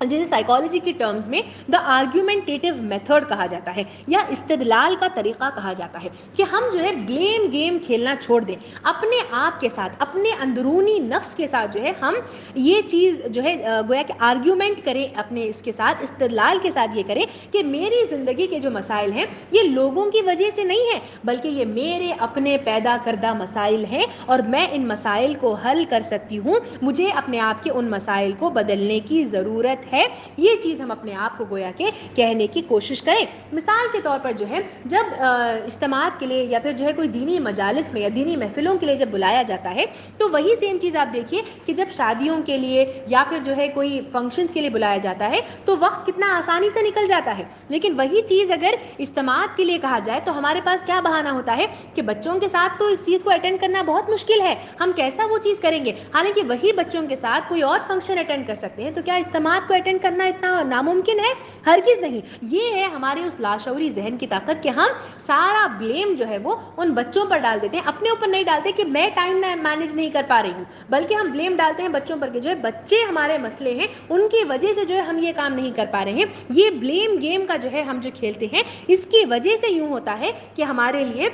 جسے سائیکالوجی کی ٹرمز میں دا آرگیومنٹیٹیو میتھڈ کہا جاتا ہے یا استدلال کا طریقہ کہا جاتا ہے کہ ہم جو ہے بلیم گیم کھیلنا چھوڑ دیں، اپنے آپ کے ساتھ، اپنے اندرونی نفس کے ساتھ جو ہے ہم یہ چیز جو ہے گویا کہ آرگیومنٹ کریں، اپنے اس کے ساتھ استدلال کے ساتھ یہ کریں کہ میری زندگی کے جو مسائل ہیں یہ لوگوں کی وجہ سے نہیں ہیں، بلکہ یہ میرے اپنے پیدا کردہ مسائل ہیں اور میں ان مسائل کو حل کر سکتی ہوں، مجھے اپنے آپ کے ان مسائل کو بدلنے کی ضرورت ہے۔ یہ چیز ہم اپنے آپ کو گویا کہ کہنے کی کوشش کریں۔ مثال کے طور پر جو ہے جب اجتماعات کے لیے یا پھر جو ہے کوئی دینی مجالس میں یا دینی محفلوں کے لیے جب بلایا جاتا ہے تو وہی سیم چیز آپ دیکھیے کہ جب شادیوں کے لیے یا پھر جو ہے کوئی فنکشنز کے لیے بلایا جاتا ہے تو وقت کتنا آسانی سے نکل جاتا ہے، لیکن وہی چیز اگر اجتماعات کے لیے کہا جائے تو ہمارے پاس کیا بہانہ ہوتا ہے کہ بچوں کے ساتھ تو اس چیز کو اٹینڈ کرنا بہت مشکل ہے، ہم کیسا وہ چیز کریں گے، حالانکہ وہی بچوں کے ساتھ کوئی اور فنکشن اٹینڈ کر سکتے ہیں۔ تو کیا اجتماعات کو اٹینڈ کرنا اتنا ناممکن ہے؟ ہرگز نہیں۔ یہ ہے ہمارے اس لاشعوری ذہن کی طاقت کہ ہم سارا بلیم جو ہے وہ ان بچوں پر ڈال دیتے ہیں، اپنے اوپر نہیں ڈالتے کہ میں ٹائم مینیج نہیں کر پا رہی ہوں، بلکہ ہم بلیم ڈالتے ہیں بچوں پر کہ جو ہے بچے ہمارے مسئلے ہیں، ان کی وجہ سے جو ہے ہم یہ کام نہیں کر پا رہے ہیں۔ یہ بلیم گیم کا جو ہے ہم جو کھیلتے ہیں اس کی وجہ سے یوں ہوتا ہے کہ ہمارے لیے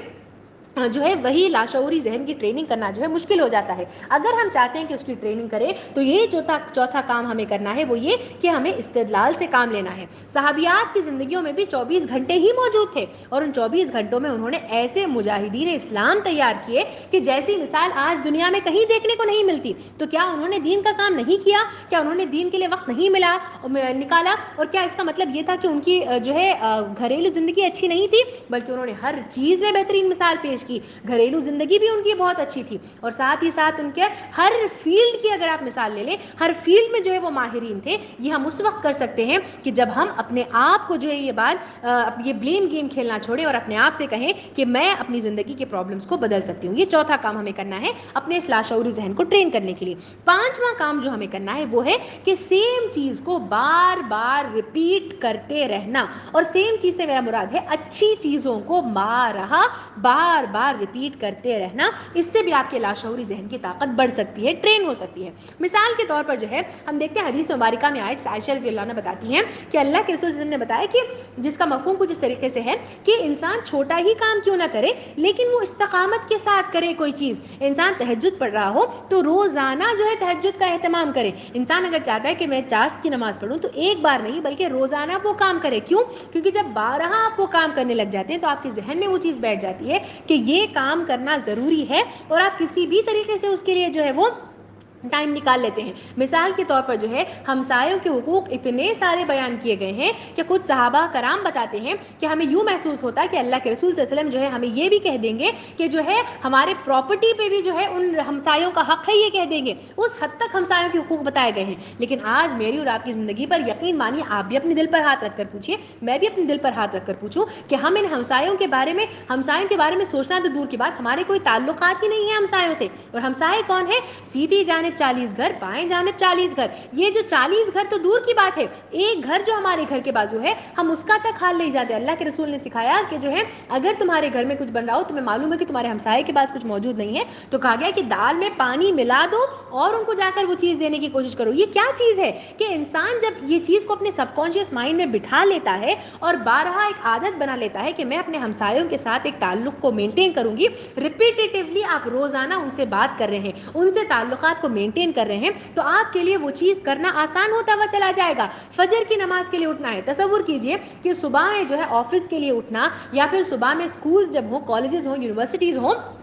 جو ہے وہی لاشعوری ذہن کی ٹریننگ کرنا جو ہے مشکل ہو جاتا ہے۔ اگر ہم چاہتے ہیں کہ اس کی ٹریننگ کریں تو یہ چوتھا کام ہمیں کرنا ہے وہ یہ کہ ہمیں استدلال سے کام لینا ہے۔ صحابیات کی زندگیوں میں بھی 24 گھنٹے ہی موجود تھے اور ان 24 گھنٹوں میں انہوں نے ایسے مجاہدین اسلام تیار کیے کہ جیسی مثال آج دنیا میں کہیں دیکھنے کو نہیں ملتی۔ تو کیا انہوں نے دین کا کام نہیں کیا؟ کیا انہوں نے دین کے لیے وقت نہیں نکالا؟ اور کیا اس کا مطلب یہ تھا کہ ان کی جو ہے گھریلو زندگی اچھی نہیں تھی؟ بلکہ انہوں نے ہر چیز میں بہترین مثال پیش کی، گھریلو زندگی بھی ان کی بہت اچھی تھی اور ساتھ ہی ساتھ ان کے ہر فیلڈ کی اگر آپ مثال لے لیں، ہر فیلڈ میں جو ہے وہ ماہرین تھے۔ یہ ہم اس وقت کر سکتے ہیں کہ جب ہم اپنے آپ کو جو ہے یہ بلیم گیم کھیلنا چھوڑیں اور اپنے آپ سے کہیں کہ میں اپنی زندگی کے پرابلمس کو بدل سکتی ہوں۔ یہ چوتھا کام ہمیں کرنا ہے اپنے اس لاشعوری ذہن کو ٹرین کرنے کے لیے۔ پانچواں کام جو ہمیں کرنا ہے وہ ہے کہ سیم چیز کو بار بار ریپیٹ کرتے رہنا، اور سیم چیز سے میرا مراد ہے اچھی چیزوں کو بار بار ریپیٹ کرتے رہنا۔ اس سے بھی آپ کے لاشعوری ذہن کی طاقت بڑھ سکتی ہے، ٹرین ہو سکتی ہے۔ مثال کے طور پر جو ہے ہم دیکھتے ہیں حدیث مبارکہ میں آیت عائشہ رضی اللہ عنہا بتاتی ہیں کہ اللہ کے رسول صلی اللہ علیہ وسلم نے بتایا کہ جس کا مفہوم کچھ اس طریقے سے ہے کہ انسان چھوٹا ہی کام کیوں نہ کرے لیکن وہ استقامت کے ساتھ کرے کوئی چیز۔ انسان تہجد پڑھ رہا ہو تو روزانہ جو ہے تہجد کا اہتمام کرے۔ انسان اگر چاہتا ہے کہ میں چاشت کی نماز پڑھوں تو ایک بار نہیں بلکہ روزانہ وہ کام کرے۔ کیوں؟ کیونکہ جب بارہا آپ وہ کام کرنے لگ جاتے ہیں تو آپ کے ذہن میں وہ چیز بیٹھ جاتی ہے کہ یہ کام کرنا ضروری ہے اور آپ کسی بھی طریقے سے اس کے لیے جو ہے وہ ٹائم نکال لیتے ہیں۔ مثال کے طور پر جو ہے ہمسایوں کے حقوق اتنے سارے بیان کیے گئے ہیں کہ خود صحابہ کرام بتاتے ہیں کہ ہمیں یوں محسوس ہوتا ہے کہ اللہ کے رسول صلی اللہ علیہ وسلم جو ہے ہمیں یہ بھی کہہ دیں گے کہ جو ہے ہمارے پراپرٹی پہ بھی جو ہے ان ہمسایوں کا حق ہے، یہ کہہ دیں گے۔ اس حد تک ہمسایوں کے حقوق بتائے گئے ہیں۔ لیکن آج میری اور آپ کی زندگی پر یقین مانیے، آپ بھی اپنے دل پر ہاتھ رکھ کر پوچھیے، میں بھی اپنے دل پر ہاتھ رکھ کر پوچھوں کہ ہم ان ہمسایوں کے بارے میں سوچنا تو دور کی بات، ہمارے کوئی تعلقات ہی نہیں ہیں ہمسایوں سے۔ اور ہمسائے کون ہے؟ سیدھی جانب 40 گھر، بائیں جانب 40 گھر۔ یہ جو 40 گھر تو دور کی بات ہے، ایک گھر جو ہمارے گھر کے بازو ہے ہم اس کا تک حال نہیں جاتے۔ اللہ کے رسول نے سکھایا کہ جو ہے اگر تمہارے گھر میں کچھ بن رہا ہو، تمہیں معلوم ہے کہ تمہارے ہمسائے کے پاس کچھ موجود نہیں ہے، تو کہا گیا کہ دال میں پانی ملا دو اور ان کو جا کر وہ چیز دینے کی کوشش کرو۔ یہ کیا چیز ہے کہ انسان جب یہ چیز کو اپنے سب کانشیس مائنڈ میں بٹھا لیتا ہے اور بارہا ایک عادت بنا لیتا ہے کہ میں اپنے ہمسایوں کے ساتھ ایک تعلق کو مینٹین کروں گی، ریپیٹیٹیولی آپ روزانہ ان سے بات کر رہے ہیں، ان سے تعلقات کو مینٹین کر رہے ہیں، تو آپ کے لیے وہ چیز کرنا آسان ہوتا ہوا چلا جائے گا۔ فجر کی نماز کے لیے اٹھنا ہے، تصور کیجئے کہ صبح میں جو ہے آفس کے لیے اٹھنا یا پھر صبح میں اسکولز جب ہوں، کالجز ہوں، یونیورسٹیز ہوں،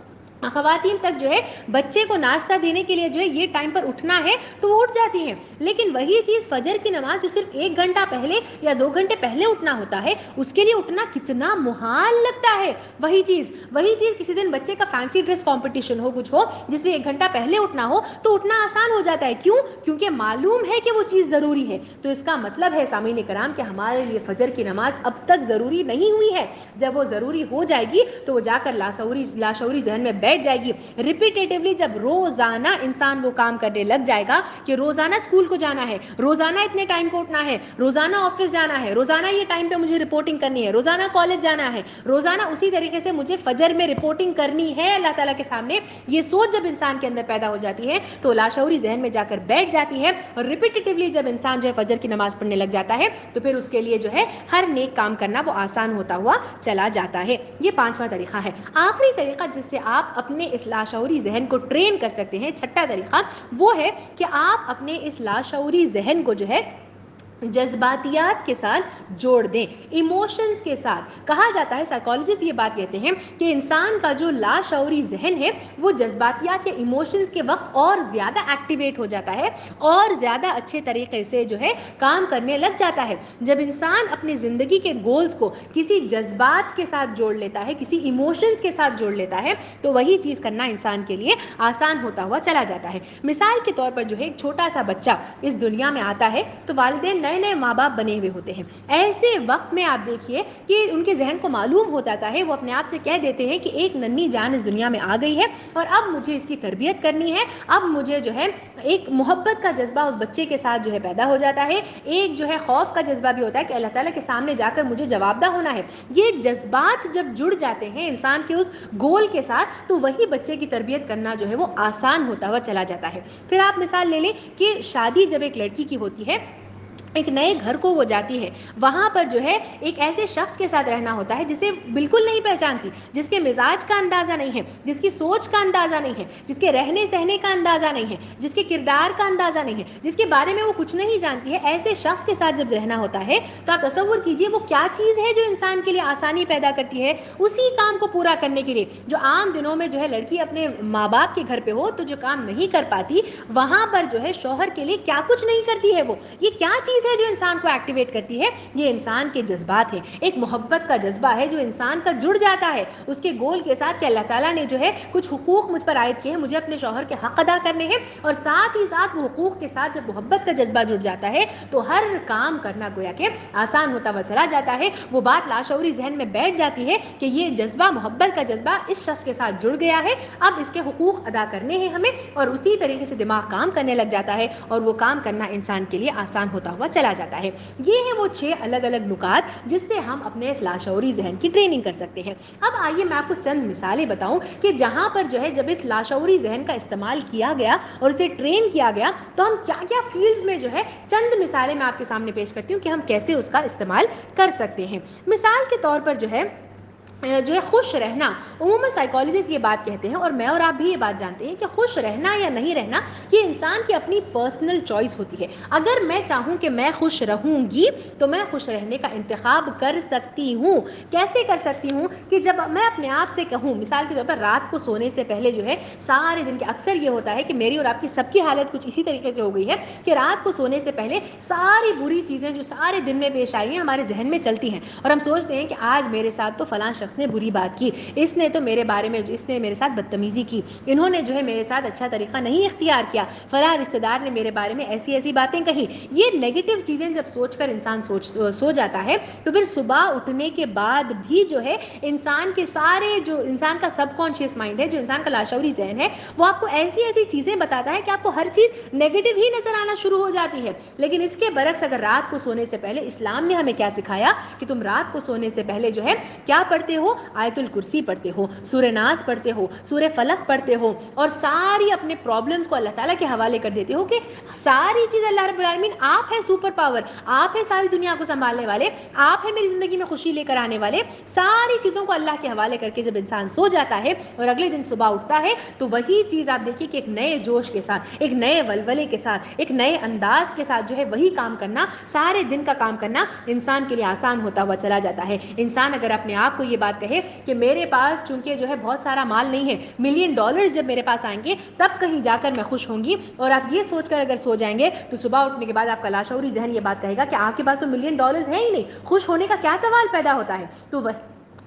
خواتین تک جو ہے بچے کو ناشتہ دینے کے لیے جو ہے یہ ٹائم پر اٹھنا ہے تو وہ اٹھ جاتی ہیں، لیکن وہی چیز فجر کی نماز جو صرف 1 گھنٹہ پہلے یا 2 گھنٹے پہلے اٹھنا ہوتا ہے، اس کے لیے اٹھنا کتنا محال لگتا ہے۔ وہی چیز کسی دن بچے کا فینسی ڈریس کمپٹیشن ہو، کچھ ہو جس میں 1 گھنٹہ پہلے اٹھنا ہو تو اٹھنا آسان ہو جاتا ہے۔ کیوں؟ کیونکہ معلوم ہے کہ وہ چیز ضروری ہے۔ تو اس کا مطلب ہے سامعین کرام کہ ہمارے لیے فجر کی نماز اب تک ضروری نہیں ہوئی ہے۔ جب وہ ضروری ہو جائے گی تو وہ جا کر لاشعوری ذہن میں بیٹھ جائے گی. ریپیٹیٹیولی جب روزانہ انسان وہ کام کرنے لگ جائے گا کہ روزانہ اسکول کو جانا ہے, روزانہ اتنے ٹائم کو اٹھنا ہے, روزانہ آفس جانا ہے, روزانہ یہ ٹائم پہ مجھے رپورٹنگ کرنی ہے, روزانہ کالج جانا ہے, روزانہ اسی طریقے سے مجھے فجر میں رپورٹنگ کرنی ہے اللہ تعالیٰ کے سامنے, یہ سوچ جب انسان کے اندر پیدا ہو جاتی ہے تو لاشعوری ذہن میں جا کر بیٹھ جاتی ہے, اور ریپیٹیٹیولی جب انسان جو ہے فجر کی نماز پڑھنے لگ جاتا ہے تو پھر اس کے لیے جو ہے ہر نیک کام کرنا وہ آسان ہوتا ہوا چلا جاتا ہے. یہ 5واں طریقہ ہے. آخری طریقہ جس سے آپ اپنے اس لاشعوری ذہن کو ٹرین کر سکتے ہیں, 6واں طریقہ, وہ ہے کہ آپ اپنے اس لاشعوری ذہن کو جو ہے جذباتیات کے ساتھ جوڑ دیں, ایموشنز کے ساتھ. کہا جاتا ہے, سائیکالوجسٹ یہ بات کہتے ہیں کہ انسان کا جو لاشعوری ذہن ہے وہ جذباتیات یا ایموشنز کے وقت اور زیادہ ایکٹیویٹ ہو جاتا ہے اور زیادہ اچھے طریقے سے جو ہے کام کرنے لگ جاتا ہے. جب انسان اپنی زندگی کے گولز کو کسی جذبات کے ساتھ جوڑ لیتا ہے, کسی ایموشنز کے ساتھ جوڑ لیتا ہے, تو وہی چیز کرنا انسان کے لیے آسان ہوتا ہوا چلا جاتا ہے. مثال کے طور پر جو ہے ایک چھوٹا سا بچہ اس دنیا میں آتا ہے تو والدین نئے ماں باپ بنے ہوئے ہوتے ہیں. ایسے وقت میں آپ دیکھیے کہ ان کے ذہن کو معلوم ہو جاتا ہے, وہ اپنے آپ سے کہہ دیتے ہیں کہ ایک ننھی جان اس دنیا میں آ گئی ہے اور اب مجھے اس کی تربیت کرنی ہے, اب مجھے جو ہے ایک محبت کا جذبہ اس بچے کے ساتھ جو ہے پیدا ہو جاتا ہے, ایک جو ہے خوف کا جذبہ بھی ہوتا ہے کہ اللہ تعالیٰ کے سامنے جا کر مجھے جواب دہ ہونا ہے. یہ جذبات جب جڑ جاتے ہیں انسان کے اس گول کے ساتھ تو وہی بچے کی تربیت کرنا جو ہے وہ آسان ہوتا ہوا چلا جاتا ہے. پھر آپ مثال لے لیں کہ شادی جب ایک لڑکی کی ہوتی ہے, ایک نئے گھر کو وہ جاتی ہے, وہاں پر جو ہے ایک ایسے شخص کے ساتھ رہنا ہوتا ہے جسے بالکل نہیں پہچانتی, جس کے مزاج کا اندازہ نہیں ہے, جس کی سوچ کا اندازہ نہیں ہے, جس کے رہنے سہنے کا اندازہ نہیں ہے, جس کے کردار کا اندازہ نہیں ہے, جس کے بارے میں وہ کچھ نہیں جانتی ہے. ایسے شخص کے ساتھ جب رہنا ہوتا ہے تو آپ تصور کیجئے وہ کیا چیز ہے جو انسان کے لیے آسانی پیدا کرتی ہے اسی کام کو پورا کرنے کے لیے. جو عام دنوں میں جو ہے لڑکی اپنے ماں باپ کے گھر پہ ہو تو جو کام نہیں کر پاتی, وہاں پر جو ہے شوہر کے لیے کیا کچھ نہیں کرتی ہے. وہ یہ کیا چیز ہے جو انسان کو ایکٹیویٹ کرتی ہے؟ یہ انسان کے جذبات ہیں. ایک محبت کا جذبہ ہے جو انسان کا جڑ جاتا ہے اس کے گول کے ساتھ کہ اللہ تعالیٰ نے جو ہے کچھ حقوق مجھ پر عائد کیے ہیں, مجھے اپنے شوہر کے حق ادا کرنے ہیں, اور ساتھ ہی ساتھ وہ حقوق کے ساتھ جب محبت کا جذبہ جڑ جاتا ہے تو ہر کام کرنا گویا کہ آسان ہوتا ہوا چلا جاتا ہے. وہ بات لاشعوری ذہن میں بیٹھ جاتی ہے کہ یہ جذبہ, محبت کا جذبہ اس شخص کے ساتھ جڑ گیا ہے, اب اس کے حقوق ادا کرنے ہیں ہمیں, اور اسی طریقے سے دماغ کام کرنے لگ جاتا ہے اور وہ کام کرنا انسان کے لیے آسان ہوتا ہوا چلا جاتا ہے. یہ ہیں وہ 6 الگ الگ نکات جس سے ہم اپنے اس لاشعوری ذہن کی ٹریننگ کر سکتے ہیں. اب آئیے میں آپ کو چند مثالیں بتاؤں کہ جہاں پر جو ہے جب اس لاشعوری ذہن کا استعمال کیا گیا اور اسے ٹرین کیا گیا تو ہم کیا کیا فیلڈز میں جو ہے چند مثالیں میں آپ کے سامنے پیش کرتی ہوں کہ ہم کیسے اس کا استعمال کر سکتے ہیں. مثال کے طور پر جو ہے خوش رہنا, عموماً سائیکالوجسٹ یہ بات کہتے ہیں اور میں اور آپ بھی یہ بات جانتے ہیں کہ خوش رہنا یا نہیں رہنا یہ انسان کی اپنی پرسنل چوائس ہوتی ہے. اگر میں چاہوں کہ میں خوش رہوں گی تو میں خوش رہنے کا انتخاب کر سکتی ہوں. کیسے کر سکتی ہوں؟ کہ جب میں اپنے آپ سے کہوں, مثال کے طور پر رات کو سونے سے پہلے جو ہے سارے دن کے اکثر یہ ہوتا ہے کہ میری اور آپ کی سب کی حالت کچھ اسی طریقے سے ہو گئی ہے کہ رات کو سونے سے پہلے ساری بری چیزیں جو سارے دن میں پیش آئی ہیں ہمارے ذہن میں چلتی ہیں, اور ہم سوچتے ہیں کہ آج میرے ساتھ تو فلاں شخص نے بری بات کی, اس نے تو میرے بارے میں, اس نے میرے ساتھ بدتمیزی کی, انہوں نے جو ہے میرے ساتھ اچھا طریقہ نہیں اختیار کیا, فلاں رشتہ دار نے میرے بارے میں ایسی ایسی باتیں کہیں. یہ نیگیٹو چیزیں جب سوچ کر انسان سو جاتا ہے تو پھر صبح اٹھنے کے بعد بھی جو ہے انسان کے سارے, جو انسان کا سب کانشیس مائنڈ ہے, جو انسان کا لاشعوری ذہن ہے, وہ آپ کو ایسی ایسی چیزیں بتاتا ہے کہ آپ کو ہر چیز نیگیٹو ہی نظر آنا شروع ہو جاتی ہے. لیکن اس کے برعکس اگر رات کو سونے سے پہلے, اسلام نے ہمیں کیا سکھایا کہ تم رات کو سونے سے پہلے جو ہے کیا پڑھتے ہو, آیت الکرسی پڑھتے ہو, سورہ ناس پڑھتے ہو, سورہ فلق پڑھتے ہو, اور ساری اپنے پرابلمز کو اللہ تعالیٰ کے حوالے کر دیتے ہو کہ ساری چیز اللہ رب العالمین, آپ ہے سپر پاور, آپ ہے ساری دنیا کو سنبھالنے والے, آپ ہے میری زندگی میں خوشی لے کر آنے والے. ساری چیزوں کو اللہ کے حوالے کر کے جب انسان سو جاتا ہے اور اگلے دن صبح اٹھتا ہے تو وہی چیز آپ دیکھیے کہ ایک نئے جوش کے ساتھ, ایک نئے ولولے کے ساتھ, ایک نئے انداز کے ساتھ جو ہے وہی کام کرنا, سارے دن کا کام کرنا انسان کے لیے آسان ہوتا ہوا چلا جاتا ہے. انسان اگر اپنے آپ کو یہ بات کہے کہ میرے پاس چونکہ جو ہے بہت سارا مال نہیں ہے, $1,000,000 جب میرے پاس آئیں گے تب کہیں جا کر میں خوش ہوں گی, اور آپ یہ سوچ کر اگر سو جائیں گے تو صبح اٹھنے کے بعد آپ کا لاشعوری ذہن یہ بات کہے گا کہ آپ کے پاس تو $1,000,000 ہے ہی نہیں, خوش ہونے کا کیا سوال پیدا ہوتا ہے. تو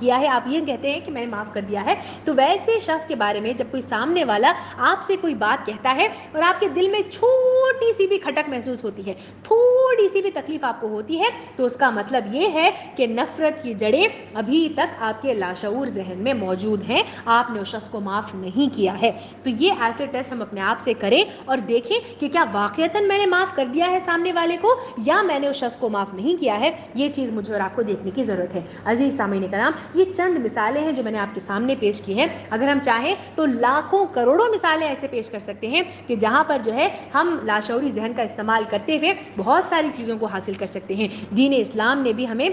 کیا ہے، آپ یہ کہتے ہیں کہ میں نے معاف کر دیا ہے، تو ویسے شخص کے بارے میں جب کوئی سامنے والا آپ سے کوئی بات کہتا ہے اور آپ کے دل میں چھوٹی سی بھی کھٹک محسوس ہوتی ہے، تھوڑی سی بھی تکلیف آپ کو ہوتی ہے، تو اس کا مطلب یہ ہے کہ نفرت کی جڑیں ابھی تک آپ کے لاشعور ذہن میں موجود ہیں، آپ نے اس شخص کو معاف نہیں کیا ہے۔ تو یہ ایسے ٹیسٹ ہم اپنے آپ سے کریں اور دیکھیں کہ کیا واقعتاً میں نے معاف کر دیا ہے سامنے والے کو، یا میں نے اس شخص کو معاف نہیں کیا ہے۔ یہ چیز مجھے اور آپ کو دیکھنے کی ضرورت ہے۔ عزیز سامعین کرام، یہ چند مثالیں ہیں جو میں نے آپ کے سامنے پیش کی ہیں، اگر ہم چاہیں تو لاکھوں کروڑوں مثالیں ایسے پیش کر سکتے ہیں کہ جہاں پر جو ہے ہم لاشعوری ذہن کا استعمال کرتے ہوئے بہت ساری چیزوں کو حاصل کر سکتے ہیں۔ دین اسلام نے بھی ہمیں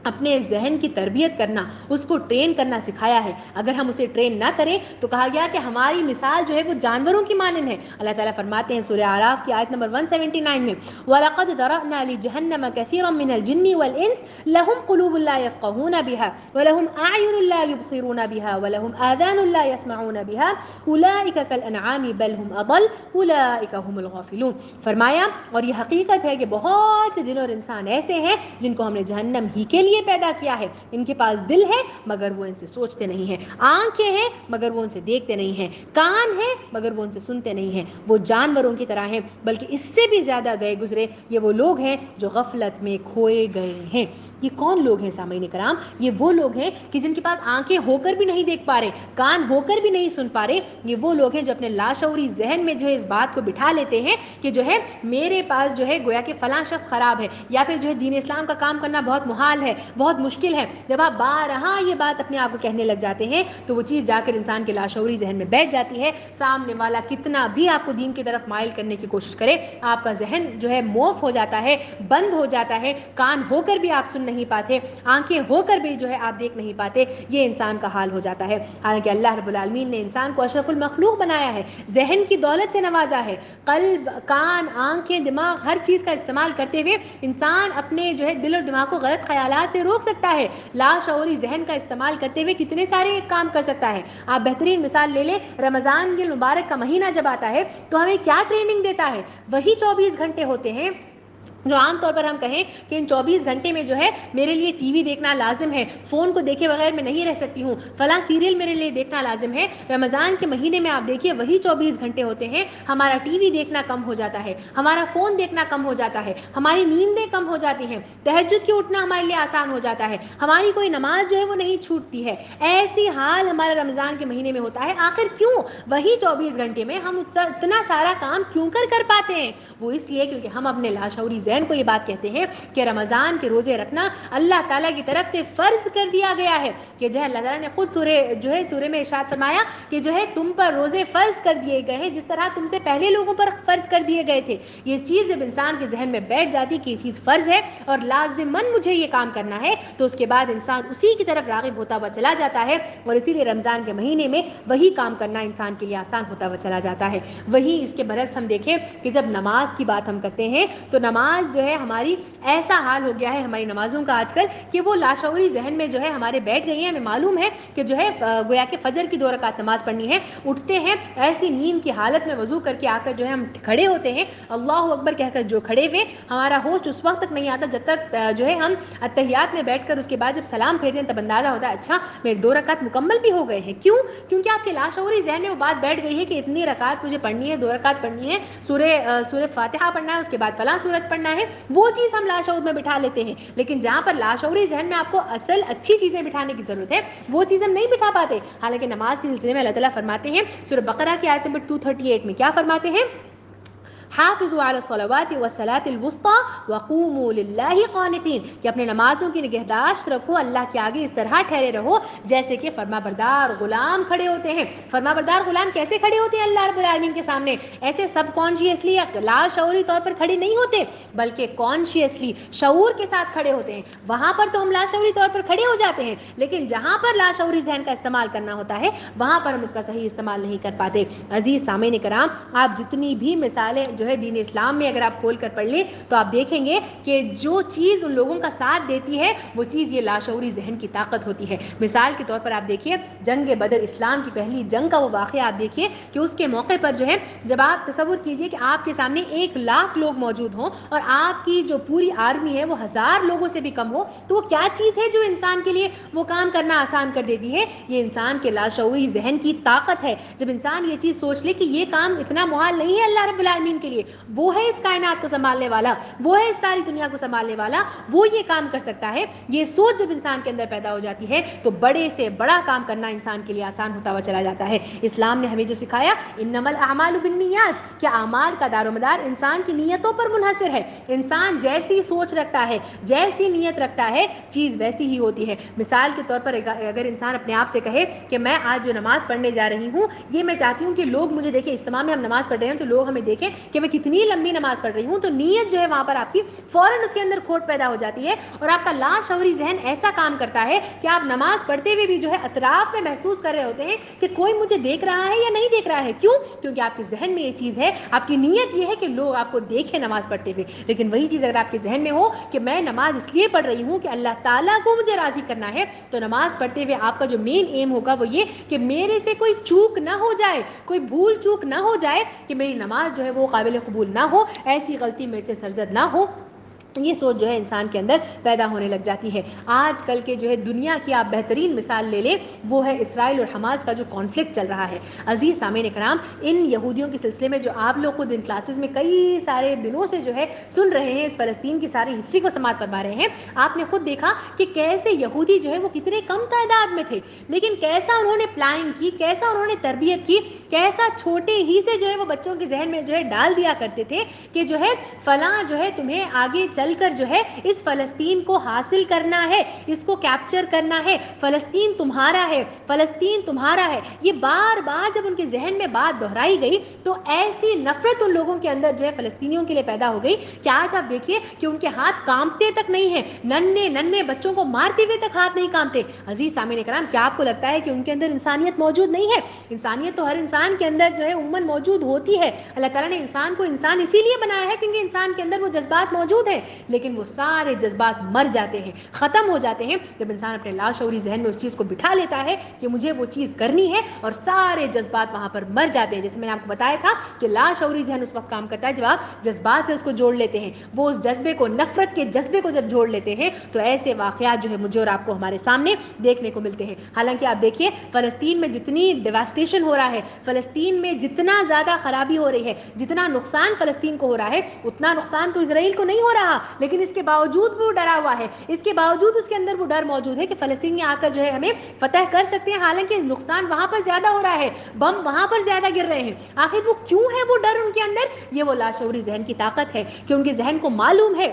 اپنے ذہن کی تربیت کرنا، اس کو ٹرین کرنا سکھایا ہے۔ اگر ہم اسے ٹرین نہ کریں تو کہا گیا کہ ہماری مثال جو ہے وہ جانوروں کی مانند ہے۔ اللہ تعالیٰ فرماتے ہیں سورہ اعراف کی آیت نمبر 179 میں، وَلَقَدْ ذَرَأْنَا لِجَهَنَّمَ كَثِيرًا مِنَ الْجِنِّ وَالْإِنسِ لَهُمْ قُلُوبٌ لَا يَفْقَهُونَ بِهَا وَلَهُمْ أَعْيُنٌ لَا يُبْصِرُونَ بِهَا وَلَهُمْ آذَانٌ لَا يَسْمَعُونَ بِهَا أُولَٰئِكَ كَالْأَنْعَامِ بَلْ هُمْ أَضَلُّ أُولَٰئِكَ هُمُ الْغَافِلُونَ۔ فرمایا اور یہ حقیقت ہے کہ بہت سے جن اور انسان ایسے ہیں جن کو ہم نے جہنم ہی کے لیے پیدا کیا ہے۔ ان کے پاس دل ہے مگر وہ ان سے سوچتے نہیں ہیں، آنکھیں ہیں مگر وہ ان سے دیکھتے نہیں ہیں، کان ہیں مگر وہ ان سے سنتے نہیں ہیں، وہ جانوروں کی طرح ہیں بلکہ اس سے بھی زیادہ گئے گزرے۔ یہ وہ لوگ ہیں جو غفلت میں کھوئے گئے ہیں۔ یہ کون لوگ ہیں سامعین کرام؟ یہ وہ لوگ ہیں کہ جن کے پاس آنکھیں ہو کر بھی نہیں دیکھ پا رہے، کان ہو کر بھی نہیں سن پا رہے۔ یہ وہ لوگ ہیں جو اپنے لاشعوری ذہن میں جو ہے اس بات کو بٹھا لیتے ہیں کہ جو ہے میرے پاس جو ہے گویا کہ فلاں شخص خراب ہے، یا پھر جو ہے دین اسلام کا کام کرنا بہت محال ہے، بہت مشکل ہے۔ جب آپ بارہا یہ بات اپنے آپ کو کہنے لگ جاتے ہیں تو وہ چیز جا کر انسان کے لاشعوری ذہن میں بیٹھ جاتی ہے۔ سامنے والا کتنا بھی آپ کو دین کی طرف مائل کرنے کی کوشش کرے، آپ کا ذہن جو ہے موف ہو جاتا ہے، بند ہو جاتا ہے، کان ہو کر بھی آپ سن نہیں پاتے، آنکھیں ہو کر بھی جو ہے آپ دیکھ نہیں پاتے۔ یہ انسان کا حال ہو جاتا ہے۔ حالانکہ اللہ رب العالمین نے انسان کو اشرف المخلوق بنایا ہے، ذہن کی دولت سے نوازا ہے۔ قلب، کان، آنکھیں، دماغ، ہر چیز کا استعمال کرتے ہوئے انسان اپنے جو ہے دل اور دماغ کو غلط خیالات سے روک سکتا ہے۔ لاشعوری ذہن کا استعمال کرتے ہوئے کتنے سارے کام کر سکتا ہے۔ آپ بہترین مثال لے لیں، رمضان کے مبارک کا مہینہ جب آتا ہے تو ہمیں کیا ٹریننگ دیتا ہے؟ وہی 24 گھنٹے ہوتے ہیں جو عام طور پر ہم کہیں کہ ان 24 گھنٹے میں جو ہے میرے لیے ٹی وی دیکھنا لازم ہے، فون کو دیکھے بغیر میں نہیں رہ سکتی ہوں، فلاں سیریل میرے لیے دیکھنا لازم ہے۔ رمضان کے مہینے میں آپ دیکھیے وہی 24 گھنٹے ہوتے ہیں، ہمارا ٹی وی دیکھنا کم ہو جاتا ہے، ہمارا فون دیکھنا کم ہو جاتا ہے، ہماری نیندیں کم ہو جاتی ہیں، تہجد کے اٹھنا ہمارے لیے آسان ہو جاتا ہے، ہماری کوئی نماز جو ہے وہ نہیں چھوٹتی ہے۔ ایسی حال ہمارا رمضان کے مہینے میں ہوتا ہے۔ آخر کیوں؟ وہی 24 گھنٹے میں ہم اتنا سارا کام کیوں کر پاتے ہیں؟ وہ اس لیے کیونکہ ہم اپنے لاشعوری ذہن کو یہ بات کہتے ہیں کہ رمضان کے روزے رکھنا اللہ تعالیٰ کی طرف سے فرض کر دیا گیا ہے، کہ جو ہے اللہ تعالیٰ نے خود سورہ میں ارشاد فرمایا کہ جو ہے تم پر روزے فرض کر دیے گئے ہیں جس طرح تم سے پہلے لوگوں پر فرض کر دیے گئے تھے۔ یہ چیز جب انسان کے ذہن میں بیٹھ جاتی کہ یہ چیز فرض ہے اور لازماً مجھے یہ کام کرنا ہے، تو اس کے بعد انسان اسی کی طرف راغب ہوتا ہوا چلا جاتا ہے، اور اسی لیے رمضان کے مہینے میں وہی کام کرنا انسان کے لیے آسان ہوتا ہوا چلا جاتا ہے۔ وہی اس کے برعکس ہم دیکھیں کہ جب نماز کی بات ہم کرتے ہیں تو نماز جو ہے ہماری ایسا حال ہو گیا ہے ہماری نمازوں کا آج کل کہ وہ لاشعوری ذہن میں جو ہے ہمارے بیٹھ گئی ہیں۔ ہمیں معلوم ہے کہ جو ہے گویا کہ فجر کی 2 رکعت نماز پڑھنی ہے، اٹھتے ہیں ایسی نیند کی حالت میں وضو کر کے آ کر جو ہے ہم کھڑے ہوتے ہیں، اللہ اکبر کہہ کر جو کھڑے ہوئے، ہمارا ہوش اس وقت تک نہیں آتا جب تک جو ہے ہم اتحیات میں بیٹھ کر اس کے بعد جب سلام پھیرتے ہیں تب اندازہ ہوتا ہے اچھا میرے 2 رکعت مکمل بھی ہو گئے ہیں۔ کیوں؟ کیونکہ آپ کے لاشعوری ذہن میں وہ بات بیٹھ گئی ہے کہ اتنی رکعت مجھے پڑھنی ہے، 2 رکعت پڑھنی ہے، سورہ فاتحہ پڑھنا ہے، اس کے بعد فلاں سورت پڑھنا ہے۔ وہ چیز ہم لاشعور میں بٹھا لیتے ہیں، لیکن جہاں پر لاشعوری ذہن میں آپ کو اصل اچھی چیزیں بٹھانے کی ضرورت ہے وہ چیز ہم نہیں بٹھا پاتے۔ حالانکہ نماز کے سلسلے میں اللہ تعالیٰ فرماتے ہیں سورہ بقرہ کی آیت نمبر 238 میں کیا فرماتے ہیں؟ حافظوا علی الصلوات والصلاۃ الوسطی وقوموا للہ قانتین، کہ اپنے نمازوں کی نگہداشت رکھو، اللہ کے آگے اس طرح ٹھہرے رہو جیسے کہ فرما بردار غلام کھڑے ہوتے ہیں۔ فرما بردار غلام کیسے کھڑے ہوتے ہیں اللہ رب العالمین کے سامنے؟ ایسے سب کانشیسلی یا لا شعوری طور پر کھڑے نہیں ہوتے، بلکہ کانشیسلی شعور کے ساتھ کھڑے ہوتے ہیں۔ وہاں پر تو ہم لا شعوری طور پر کھڑے ہو جاتے ہیں، لیکن جہاں پر لا شعوری ذہن کا استعمال کرنا ہوتا ہے وہاں پر ہم اس کا صحیح استعمال نہیں کر پاتے۔ عزیز سامعین کرام، آپ جتنی بھی مثالیں جو ہے دین اسلام میں اگر آپ کھول کر پڑھ لیں تو آپ دیکھیں گے کہ جو چیز ان لوگوں کا ساتھ دیتی ہے وہ چیز یہ لاشعوری ذہن کی طاقت ہوتی ہے. مثال کے طور پر آپ دیکھیے جنگ بدر، اسلام کی پہلی جنگ کا وہ واقعہ آپ دیکھیے کہ اس کے موقع پر جو ہے جب آپ تصور کیجئے کہ آپ کے سامنے 1,00,000 لوگ موجود ہوں اور آپ کی جو پوری آرمی ہے وہ 1000 لوگوں سے بھی کم ہو، تو وہ کیا چیز ہے جو انسان کے لیے وہ کام کرنا آسان کر دیتی ہے؟ یہ انسان کے لاشعوری ذہن کی طاقت ہے. جب انسان یہ چیز سوچ لے کہ یہ کام اتنا محال نہیں ہے اللہ رب العالمین کے لیے، وہ ہے اس کائنات کو سنبھالنے والا، وہ ہے اس ساری دنیا کو سنبھالنے والا، وہ یہ کام کر سکتا ہے، یہ سوچ جب انسان کے اندر پیدا ہو جاتی ہے تو بڑے سے بڑا کام کرنا انسان کے لیے آسان ہوتا ہوا چلا جاتا ہے. اسلام نے ہمیں جو سکھایا انما الاعمال بالنیات، کہ اعمال کا دار و مدار انسان کی نیتوں پر منحصر ہے. انسان جیسی سوچ رکھتا ہے، جیسی نیت رکھتا ہے، چیز ویسی ہی ہوتی ہے. مثال کے طور پر اگر انسان اپنے آپ سے کہے کہ میں آج جو نماز پڑھنے جا رہی ہوں یہ میں چاہتی ہوں کہ لوگ مجھے دیکھیں، اجتماع میں ہم نماز پڑھ رہے ہیں تو لوگ ہمیں دیکھیں کہ میں کتنی لمبی نماز پڑھ رہی ہوں، تو نیت جو ہے وہاں پر آپ کی فوراً اس کے اندر کھوٹ پیدا ہو جاتی ہے اور آپ کا لاشعوری ذہن ایسا کام کرتا ہے کہ آپ نماز پڑھتے ہوئے بھی جو ہے اطراف میں محسوس کر رہے ہوتے ہیں کہ کوئی مجھے دیکھ رہا ہے یا نہیں دیکھ رہا ہے. کیوں؟ کیونکہ آپ کے ذہن میں یہ چیز ہے، آپ کی نیت یہ ہے کہ لوگ آپ کو دیکھیں نماز پڑھتے ہوئے. لیکن وہی چیز اگر آپ کے ذہن میں ہو کہ میں نماز اس لیے پڑھ رہی ہوں کہ اللہ تعالیٰ کو مجھے راضی کرنا ہے، تو نماز پڑھتے ہوئے آپ کا جو مین ایم ہوگا وہ یہ کہ میرے سے کوئی چوک نہ ہو جائے، کوئی بھول چوک نہ ہو جائے، کہ میری نماز جو ہے وہ قابل قبول نہ ہو، ایسی غلطی میرے سے سرزد نہ ہو. یہ سوچ جو ہے انسان کے اندر پیدا ہونے لگ جاتی ہے. آج کل کے جو ہے دنیا کی آپ بہترین مثال لے لیں، وہ ہے اسرائیل اور حماس کا جو کانفلکٹ چل رہا ہے. عزیز سامعین کرام، ان یہودیوں کے سلسلے میں جو آپ لوگ خود ان کلاسز میں کئی سارے دنوں سے جو ہے سن رہے ہیں، اس فلسطین کی ساری ہسٹری کو سماعت فرما رہے ہیں، آپ نے خود دیکھا کہ کیسے یہودی جو ہے وہ کتنے کم تعداد میں تھے، لیکن کیسا انہوں نے پلاننگ کی، کیسا انہوں نے تربیت کی، کیسا چھوٹے ہی سے جو ہے وہ بچوں کے ذہن میں جو ہے ڈال دیا کرتے تھے کہ جو ہے فلاں جو ہے تمہیں آگے چل کر جو ہے اس فلسطین کو حاصل کرنا ہے، اس کو کیپچر کرنا ہے، فلسطین تمہارا ہے، فلسطین تمہارا ہے. یہ بار بار جب ان کے ذہن میں بات دہرائی گئی تو ایسی نفرت ان لوگوں کے اندر جو ہے فلسطینیوں کے لیے پیدا ہو گئی کہ آج آپ دیکھیے کہ ان کے ہاتھ کانپتے تک نہیں ہیں، ننھے ننھے بچوں کو مارتے ہوئے تک ہاتھ نہیں کانپتے. عزیز سامعین کرام، کیا آپ کو لگتا ہے کہ ان کے اندر انسانیت موجود نہیں ہے؟ انسانیت تو ہر انسان کے اندر جو ہے عموماً موجود ہوتی ہے. اللہ تعالیٰ نے انسان کو انسان اسی لیے بنایا ہے کیونکہ انسان کے اندر وہ جذبات موجود ہیں، لیکن وہ سارے جذبات مر جاتے ہیں، ختم ہو جاتے ہیں جب انسان اپنے لاشعوری ذہن میں اس چیز کو بٹھا لیتا ہے کہ مجھے وہ چیز کرنی ہے، اور سارے جذبات وہاں پر مر جاتے ہیں. جیسے میں نے آپ کو بتایا تھا کہ لاشعوری ذہن اس وقت کام کرتا ہے جب آپ جذبات سے اس کو جوڑ لیتے ہیں. وہ اس جذبے کو، نفرت کے جذبے کو جب جوڑ لیتے ہیں تو ایسے واقعات جو ہے مجھے اور آپ کو ہمارے سامنے دیکھنے کو ملتے ہیں. حالانکہ آپ دیکھیے فلسطین میں جتنی ڈیواسٹیشن ہو رہا ہے، فلسطین میں جتنا زیادہ خرابی ہو رہی ہے، جتنا نقصان فلسطین کو ہو رہا ہے، اتنا نقصان تو اسرائیل کو نہیں ہو رہا، لیکن اس کے باوجود وہ ڈرا ہوا ہے، اس کے باوجود اس کے اندر وہ ڈر موجود ہے کہ فلسطینی آ کر جو ہے ہمیں فتح کر سکتے ہیں. حالانکہ نقصان وہاں پر زیادہ ہو رہا ہے، بم وہاں پر زیادہ گر رہے ہیں. آخر وہ کیوں ہے وہ ڈر ان کے اندر؟ یہ وہ لاشعوری ذہن کی طاقت ہے کہ ان کے ذہن کو معلوم ہے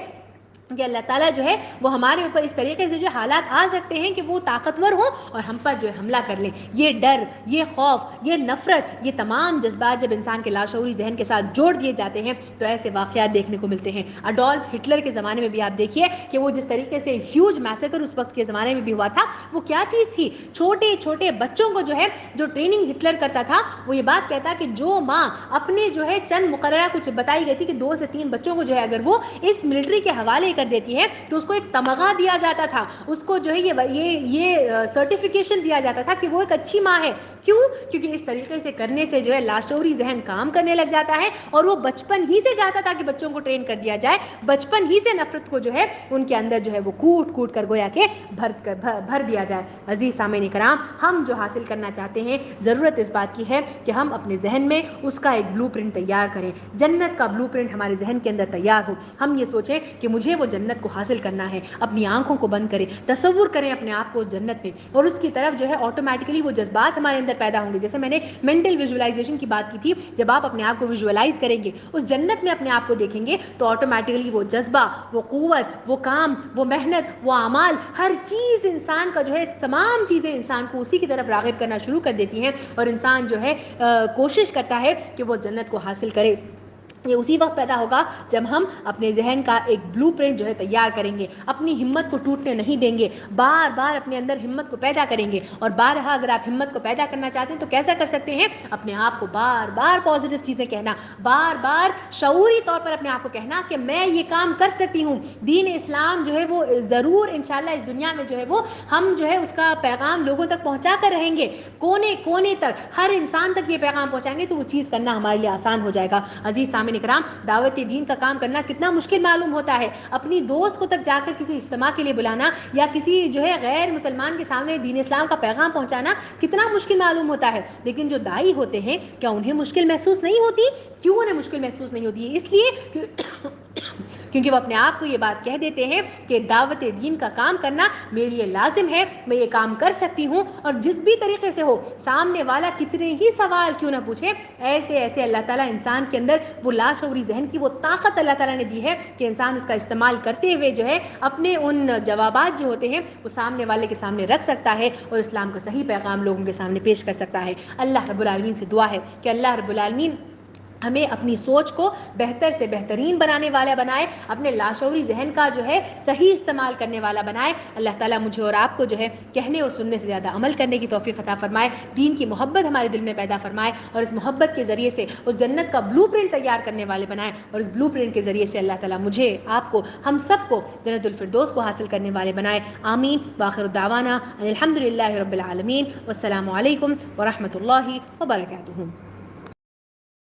کہ اللہ تعالیٰ جو ہے وہ ہمارے اوپر اس طریقے سے جو حالات آ سکتے ہیں کہ وہ طاقتور ہوں اور ہم پر جو ہے حملہ کر لیں. یہ ڈر، یہ خوف، یہ نفرت، یہ تمام جذبات جب انسان کے لاشعوری ذہن کے ساتھ جوڑ دیے جاتے ہیں تو ایسے واقعات دیکھنے کو ملتے ہیں. اڈولف ہٹلر کے زمانے میں بھی آپ دیکھیے کہ وہ جس طریقے سے ہیوج میسیکر اس وقت کے زمانے میں بھی ہوا تھا، وہ کیا چیز تھی؟ چھوٹے چھوٹے بچوں کو جو ہے جو ٹریننگ ہٹلر کرتا تھا، وہ یہ بات کہتا کہ جو ماں اپنے جو ہے چند مقررہ کچھ بتائی گئی تھی کہ 2 سے 3 بچوں کو جو ہے اگر وہ اس ملٹری کے حوالے کر دیتی ہے تو اس کو ایک تمغہ دیا جاتا تھا، اس کو جو ہے یہ سرٹیفکیشن دیا جاتا تھا کہ وہ ایک اچھی ماں ہے. کیوں؟ کیونکہ اس طریقے سے کرنے سے جو ہے لاشعوری ذہن کام کرنے لگ جاتا ہے اور وہ بچپن ہی سے جاتا تھا کہ بچوں کو ٹرین کر دیا جائے، بچپن ہی سے نفرت کو جو ہے ان کے اندر جو ہے وہ کوٹ کوٹ کر گویا کہ بھر دیا جائے. عزیز سامعین کرام، ہم جو حاصل کرنا چاہتے ہیں، ضرورت اس بات کی ہے کہ ہم اپنے ذہن میں اس کا ایک بلو پرنٹ تیار کریں، جنت کا بلو پرنٹ ہمارے ذہن کے اندر تیار ہو. ہم یہ سوچیں کہ مجھے وہ جنت کو حاصل کرنا ہے، اپنی آنکھوں کو بند کریں، تصور کریں اپنے آپ کو اس جنت میں، اور اس کی طرف جو ہے آٹومیٹکلی وہ جذبات ہمارے اندر پیدا ہوں گے. جیسے میں نے مینٹل ویژولائزیشن کی بات کی تھی، جب آپ اپنے آپ کو ویژولائز کریں گے، اس جنت میں اپنے آپ کو دیکھیں گے تو آٹومیٹکلی وہ جذبہ، وہ قوت، وہ کام، وہ محنت، وہ اعمال، ہر چیز انسان کا جو ہے، تمام چیزیں انسان کو اسی کی طرف راغب کرنا شروع کر دیتی ہیں اور انسان جو ہے کوشش کرتا ہے کہ وہ جنت کو حاصل کرے. یہ اسی وقت پیدا ہوگا جب ہم اپنے ذہن کا ایک بلو پرنٹ جو ہے تیار کریں گے، اپنی ہمت کو ٹوٹنے نہیں دیں گے، بار بار اپنے اندر ہمت کو پیدا کریں گے. اور بارہا اگر آپ ہمت کو پیدا کرنا چاہتے ہیں تو کیسا کر سکتے ہیں؟ اپنے آپ کو بار بار پازیٹیو چیزیں کہنا، بار بار شعوری طور پر اپنے آپ کو کہنا کہ میں یہ کام کر سکتی ہوں. دین اسلام جو ہے وہ ضرور انشاءاللہ اس دنیا میں جو ہے وہ ہم جو ہے اس کا پیغام لوگوں تک پہنچا کر رہیں گے، کونے کونے تک، ہر انسان تک یہ پیغام پہنچائیں گے تو وہ چیز کرنا ہمارے لیے آسان ہو جائے گا. عزیز سامعین اکرام، دعوت دین کا کام کرنا کتنا مشکل معلوم ہوتا ہے. اپنی دوست کو تک جا کر کسی اجتماع کے لیے بلانا یا کسی جو ہے غیر مسلمان کے سامنے دین اسلام کا پیغام پہنچانا کتنا مشکل معلوم ہوتا ہے. لیکن جو دائی ہوتے ہیں کیا انہیں مشکل محسوس نہیں ہوتی؟ کیوں انہیں مشکل محسوس نہیں ہوتی ہے؟ اس لیے کیونکہ وہ اپنے آپ کو یہ بات کہہ دیتے ہیں کہ دعوت دین کا کام کرنا میرے لیے لازم ہے، میں یہ کام کر سکتی ہوں، اور جس بھی طریقے سے ہو، سامنے والا کتنے ہی سوال کیوں نہ پوچھے، ایسے ایسے اللہ تعالیٰ انسان کے اندر وہ لاشعوری ذہن کی وہ طاقت اللہ تعالیٰ نے دی ہے کہ انسان اس کا استعمال کرتے ہوئے جو ہے اپنے ان جوابات جو ہوتے ہیں وہ سامنے والے کے سامنے رکھ سکتا ہے اور اسلام کا صحیح پیغام لوگوں کے سامنے پیش کر سکتا ہے. اللہ رب العالمین سے دعا ہے کہ اللہ رب العالمین ہمیں اپنی سوچ کو بہتر سے بہترین بنانے والا بنائے، اپنے لاشعوری ذہن کا جو ہے صحیح استعمال کرنے والا بنائے. اللہ تعالیٰ مجھے اور آپ کو جو ہے کہنے اور سننے سے زیادہ عمل کرنے کی توفیق عطا فرمائے، دین کی محبت ہمارے دل میں پیدا فرمائے، اور اس محبت کے ذریعے سے اس جنت کا بلو پرنٹ تیار کرنے والے بنائے، اور اس بلو پرنٹ کے ذریعے سے اللہ تعالیٰ مجھے، آپ کو، ہم سب کو جنت الفردوس کو حاصل کرنے والے بنائے. آمین. وآخر دعوانا الحمدللہ رب العالمین، والسلام علیکم ورحمۃ اللہ وبرکاتہ.